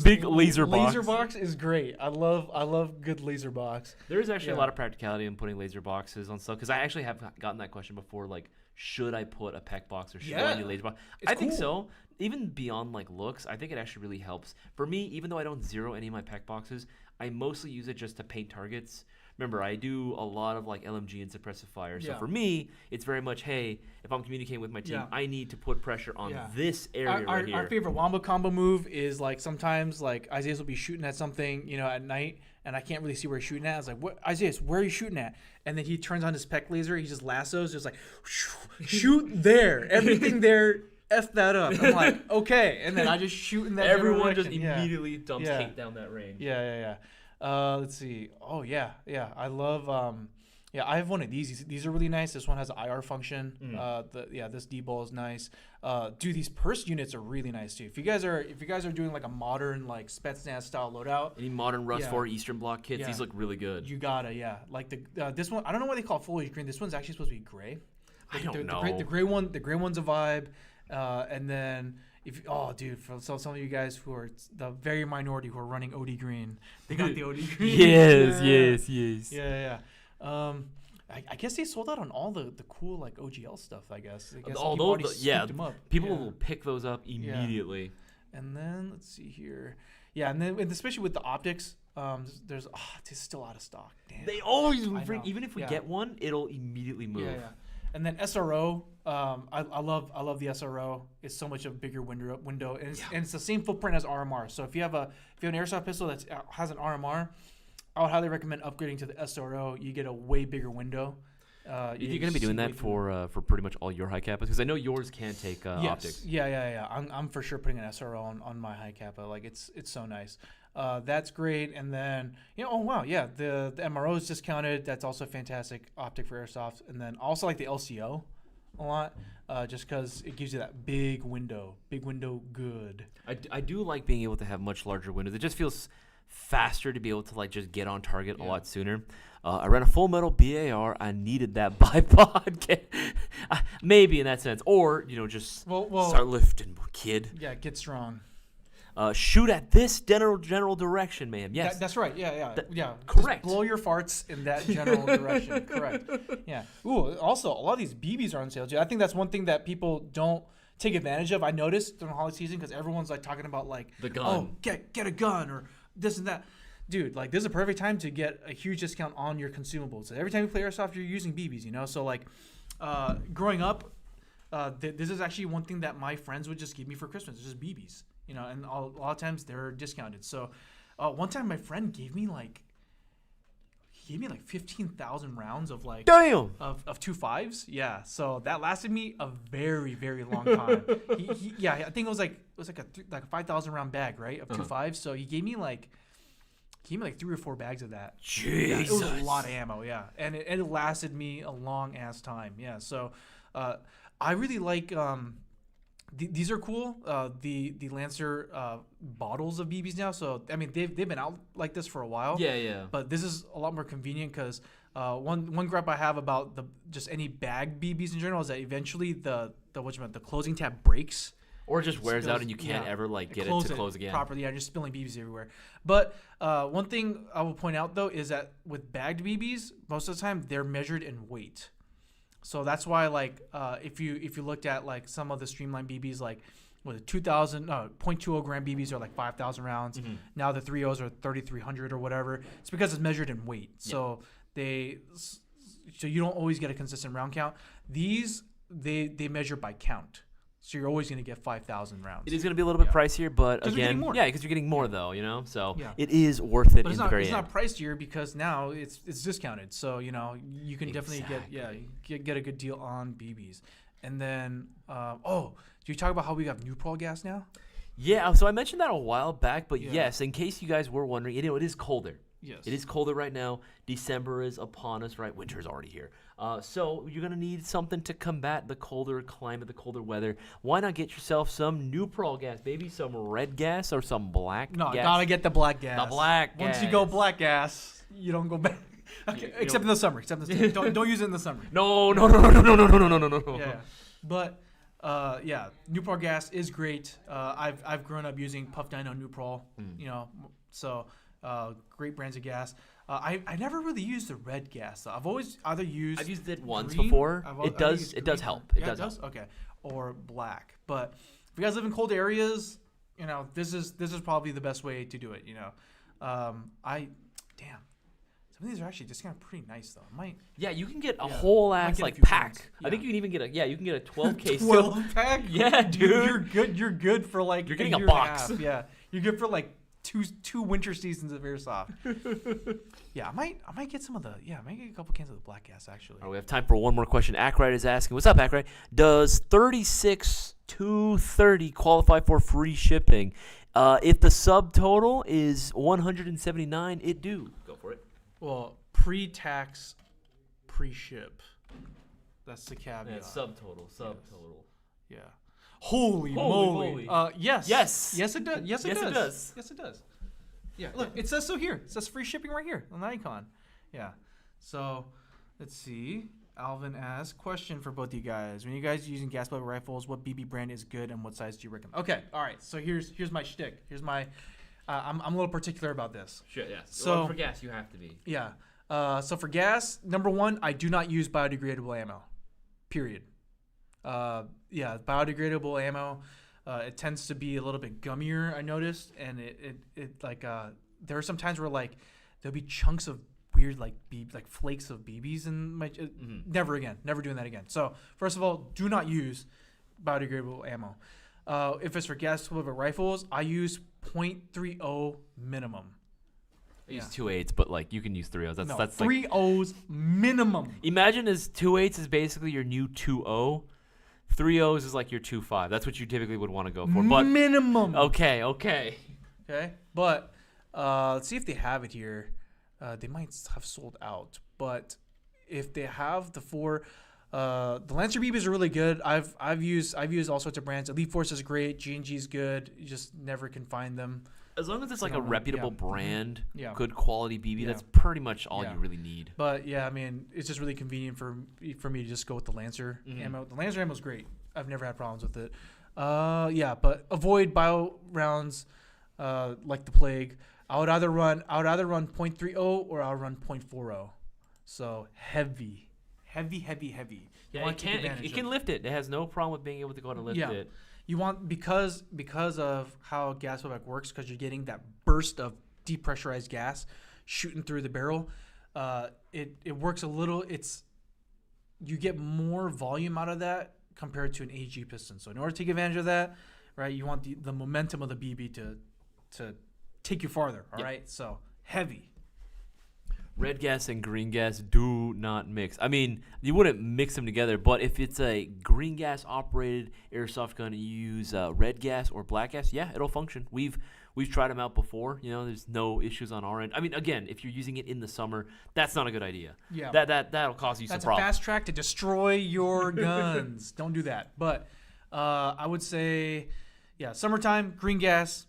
Big laser box. Laser box is great. I love good laser box. There is actually a lot of practicality in putting laser boxes on stuff because I actually have gotten that question before. Like, should I put a PEC box or should I do laser box? I think so. Even beyond like looks, I think it actually really helps. For me, even though I don't zero any of my PEC boxes, I mostly use it just to paint targets. Remember, I do a lot of like LMG and suppressive fire. So for me, it's very much, hey, if I'm communicating with my team, I need to put pressure on this area right here. Our favorite wombo combo move is like sometimes like Isaias will be shooting at something, at night, and I can't really see where he's shooting at. I was like, "What, Isaias? Where are you shooting at?" And then he turns on his PEC laser. He just lassos, just like shoot there, everything there. F that up. I'm like, okay, and then I just shoot in that. Everyone just immediately dumps hate down that range. Yeah. Let's see. Oh yeah. I love. I have one of these. These are really nice. This one has an IR function. This D-ball is nice. Dude, these purse units are really nice too. If you guys are doing like a modern like Spetsnaz style loadout, any modern Rust 4 Eastern Bloc kits, these look really good. You gotta, like this one. I don't know why they call it foliage green. This one's actually supposed to be gray. I don't know. The gray one's a vibe. And then for some of you guys who are the very minority who are running OD green, they got the OD green. Yes. Yeah. I guess they sold out on all the cool like OGL stuff. I guess them up. People will pick those up immediately. Yeah. And then let's see here. Yeah, and then especially with the optics, there's still out of stock. Damn. They always even if we get one, it'll immediately move. Yeah. And then SRO, I love the SRO. It's so much of a bigger window, and it's the same footprint as RMR. So if you have an airsoft pistol that has an RMR, I would highly recommend upgrading to the SRO. You get a way bigger window. You're going to be doing that for pretty much all your high kappas because I know yours can take optics. Yeah. I'm for sure putting an SRO on my high kappa. Like it's so nice. That's great. And then the MRO is discounted. That's also a fantastic optic for airsoft. And then also like the LCO a lot, just because it gives you that big window. Good. I do like being able to have much larger windows. It just feels faster to be able to like just get on target a lot sooner. I ran a full metal BAR. I needed that bipod. Maybe in that sense, or just start lifting, kid. Yeah, get strong. Shoot at this general direction, man. Yes, that's right. Yeah. Correct. Just blow your farts in that general direction. Correct. Yeah. Ooh. Also, a lot of these BBs are on sale too. I think that's one thing that people don't take advantage of. I noticed during the holiday season because everyone's like talking about like the gun. Oh, get a gun or this and that. Dude, like this is a perfect time to get a huge discount on your consumables. So every time you play airsoft, you're using BBs. So like, growing up, this is actually one thing that my friends would just give me for Christmas. It's just BBs. And a lot of times they're discounted. So, one time my friend gave me like 15,000 rounds of like damn of 2.5s. Yeah, so that lasted me a very very long time. I think it was like a 5,000 round bag, right, of 2.5s. So he gave me like 3 or 4 bags of that. Jesus, yeah, it was a lot of ammo. Yeah, and it lasted me a long ass time. Yeah, so I really like. These are cool. The Lancer bottles of BBs now. So I mean they've been out like this for a while. Yeah. But this is a lot more convenient because one gripe I have about just any bag BBs in general is that eventually the closing tab breaks. Or it just wears out and you can't ever like get it to close again properly. Yeah, just spilling BBs everywhere. But one thing I will point out though is that with bagged BBs, most of the time they're measured in weight. So that's why, like, if you looked at like some of the streamlined BBs, like with 0.20 gram BBs are like 5,000 rounds. Mm-hmm. Now the 3.0s are 3,300 or whatever. It's because it's measured in weight. Yeah. So you don't always get a consistent round count. These they measure by count. So you're always going to get 5,000 rounds. It is going to be a little bit pricier, but again, because you're getting more though, So it is worth it. But it's not pricier because now it's discounted. So you can definitely get a good deal on BBs. And then do you talk about how we got new Pearl gas now? Yeah. So I mentioned that a while back, but yes, in case you guys were wondering, it is colder. Yes. It is colder right now. December is upon us, right? Winter is already here. So you're going to need something to combat the colder climate, the colder weather. Why not get yourself some new Pearl gas, baby? Some red gas or some black gas? No, gotta get the black gas. The black gas. Once you go black gas, you don't go back. Okay, except in the summer. Don't use it in the summer. No. Yeah. But yeah, Newport gas is great. I've grown up using Puff Dino Newport, you know, so great brands of gas. I never really used the red gas. Though. I've always either used. I've used it once green. before. I've Does used help. green. It does help. Okay. Or black. But if you guys live in cold areas, you know, this is probably the best way to do it. You know, damn. Some of these are actually just kind of pretty nice though. Yeah, you can get a whole ass get a like few pack. points. I think you can even get you can get a 12K 12 pack. Yeah, dude. You're good for like You're getting a year and box. half. Yeah, you're good for like two winter seasons of Airsoft. Yeah, I might get some of the. Yeah, I might get a couple cans of the black gas actually. All right, we have time for one more question. Ackright is asking, "What's up, Ackright? Does 36 to 30 qualify for free shipping? If the subtotal is 179, it do. Go for it. Well, pre-tax, pre-ship. That's the caveat. Subtotal. Yeah. Holy moly. moly. Yes. Yes, it does. Yes, it Yes, it does. does. Yes, it does. Yeah. Look, it says so here. It says free shipping right here on the icon. Yeah. So, let's see. Alvin asks, question for both of you guys. When you guys are using gas pellet rifles, what BB brand is good and what size do you recommend? Okay. All right. So here's my shtick. Here's my. I'm a little particular about this. Sure, yeah. So- for gas, you have to be. Yeah. So for gas, number one, I do not use biodegradable ammo. Period. Yeah, biodegradable ammo. It tends to be a little bit gummier, I noticed, and it like there are some times where like there'll be chunks of weird like flakes of BBs in my. Never again. Never doing that again. So first of all, do not use biodegradable ammo. If it's for gas delivered rifles, I use .30 minimum. I use 2.8s, but like you can use 3.0s. That's like 3.0s minimum. imagine as 2.8s is basically your new 2.0. 3.0s is like your 2.5. That's what you typically would want to go for. But Minimum. okay. Okay. But let's see if they have it here. They might have sold out, but if they have the Lancer BBs are really good. I've used all sorts of brands. Elite Force is great. G&G is good. You just never can find them. As long as it's like a don't know. reputable Yeah. brand, Yeah. good quality BB, Yeah. that's pretty much all Yeah. you really need. But yeah, I mean, it's just really convenient for me to just go with the Lancer ammo. The Lancer ammo is great. I've never had problems with it. Yeah, but avoid bio rounds like the plague. I would either run .30 or I'll run .40. So heavy. Yeah, it can lift it. It has no problem with being able to go and lift it. You want because of how gas blowback works, because you're getting that burst of depressurized gas shooting through the barrel. It works a little. You get more volume out of that compared to an AG piston. So in order to take advantage of that, right, you want the momentum of the BB to take you farther. All right, so heavy. Red gas and green gas do not mix. I mean, you wouldn't mix them together, but if it's a green gas operated airsoft gun and you use red gas or black gas, yeah, it'll function. We've tried them out before. You know, there's no issues on our end. I mean, again, if you're using it in the summer, that's not a good idea. Yeah, that'll cause you that's some problems. a fast track to destroy your guns. Don't do that. But I would say, yeah, summertime green gas.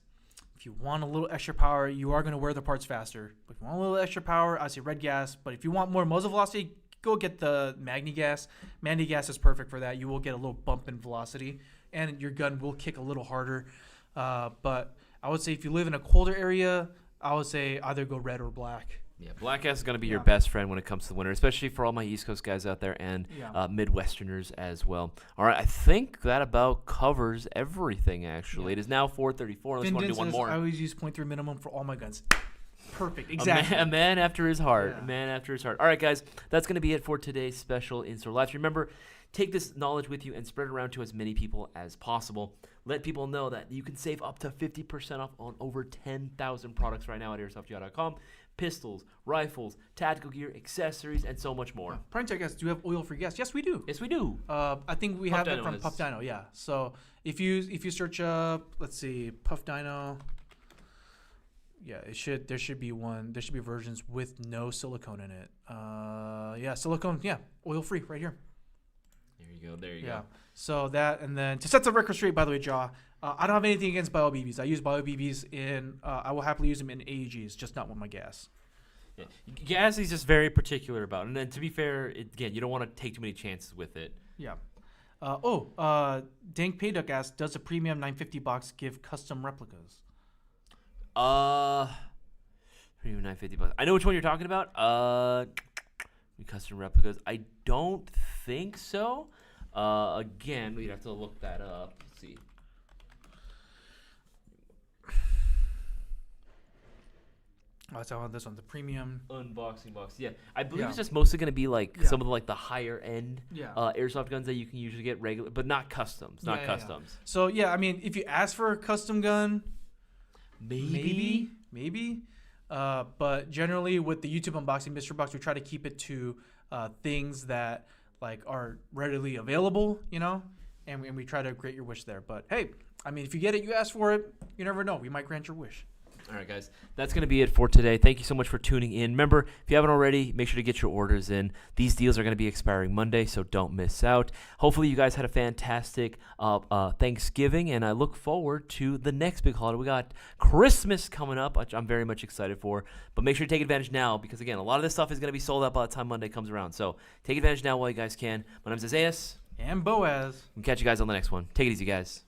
If you want a little extra power, you are going to wear the parts faster. But if you want a little extra power, I say red gas. But if you want more muzzle velocity, go get the Magni gas. Magni gas is perfect for that. You will get a little bump in velocity, and your gun will kick a little harder. But I would say if you live in a colder area, I would say either go red or black. Yeah, black gas is going to be your best friend when it comes to winter, especially for all my East Coast guys out there and Midwesterners as well. All right, I think that about covers everything, actually. It is now 4:34. Unless you want to do one more. I always use .3 minimum for all my guns. Perfect, exactly. A man after his heart. Yeah. A man after his heart. All right, guys, that's going to be it for today's special in-store live. Remember, take this knowledge with you and spread it around to as many people as possible. Let people know that you can save up to 50% off on over 10,000 products right now at airsofty.com. Pistols, rifles, tactical gear, accessories, and so much more. Prime Tech guys, do you have oil-free gas? Yes, we do. Yes, we do. I think we Puff have it Dino from is- Puff Dino. Yeah. So if you search up, let's see, Puff Dino. Yeah, there should be one. There should be versions with no silicone in it. Yeah, silicone. Yeah, oil-free right here. There you Yeah. go. So that, and then to set the record straight, by the way, Jaw, I don't have anything against bio BBs. I use bio BBs I will happily use them in AEGs, just not with my gas. Yeah. Gas he's just very particular about. And then to be fair, again, you don't want to take too many chances with it. Yeah. Dank Payduck asks, does a premium 950 box give custom replicas? Premium $950. I know which one you're talking about. Custom replicas. I don't think so. Again, we'd have to look that up. Let's see. That's how this one, the premium. Unboxing box. Yeah, I believe Yeah. it's just mostly going to be like Yeah. some of the higher end Yeah. airsoft guns that you can usually get regular, but not customs. Not Yeah. customs. So yeah, I mean, if you ask for a custom gun, Maybe. but generally with the YouTube unboxing mystery box, we try to keep it to things that like are readily available, and we try to grant your wish there. But hey, I mean, if you get it, you ask for it. You never know. We might grant your wish. All right, guys, that's going to be it for today. Thank you so much for tuning in. Remember, if you haven't already, make sure to get your orders in. These deals are going to be expiring Monday, so don't miss out. Hopefully, you guys had a fantastic Thanksgiving, and I look forward to the next big holiday. We got Christmas coming up, which I'm very much excited for. But make sure to take advantage now because, again, a lot of this stuff is going to be sold out by the time Monday comes around. So take advantage now while you guys can. My name's Isaias. And Boaz. We'll catch you guys on the next one. Take it easy, guys.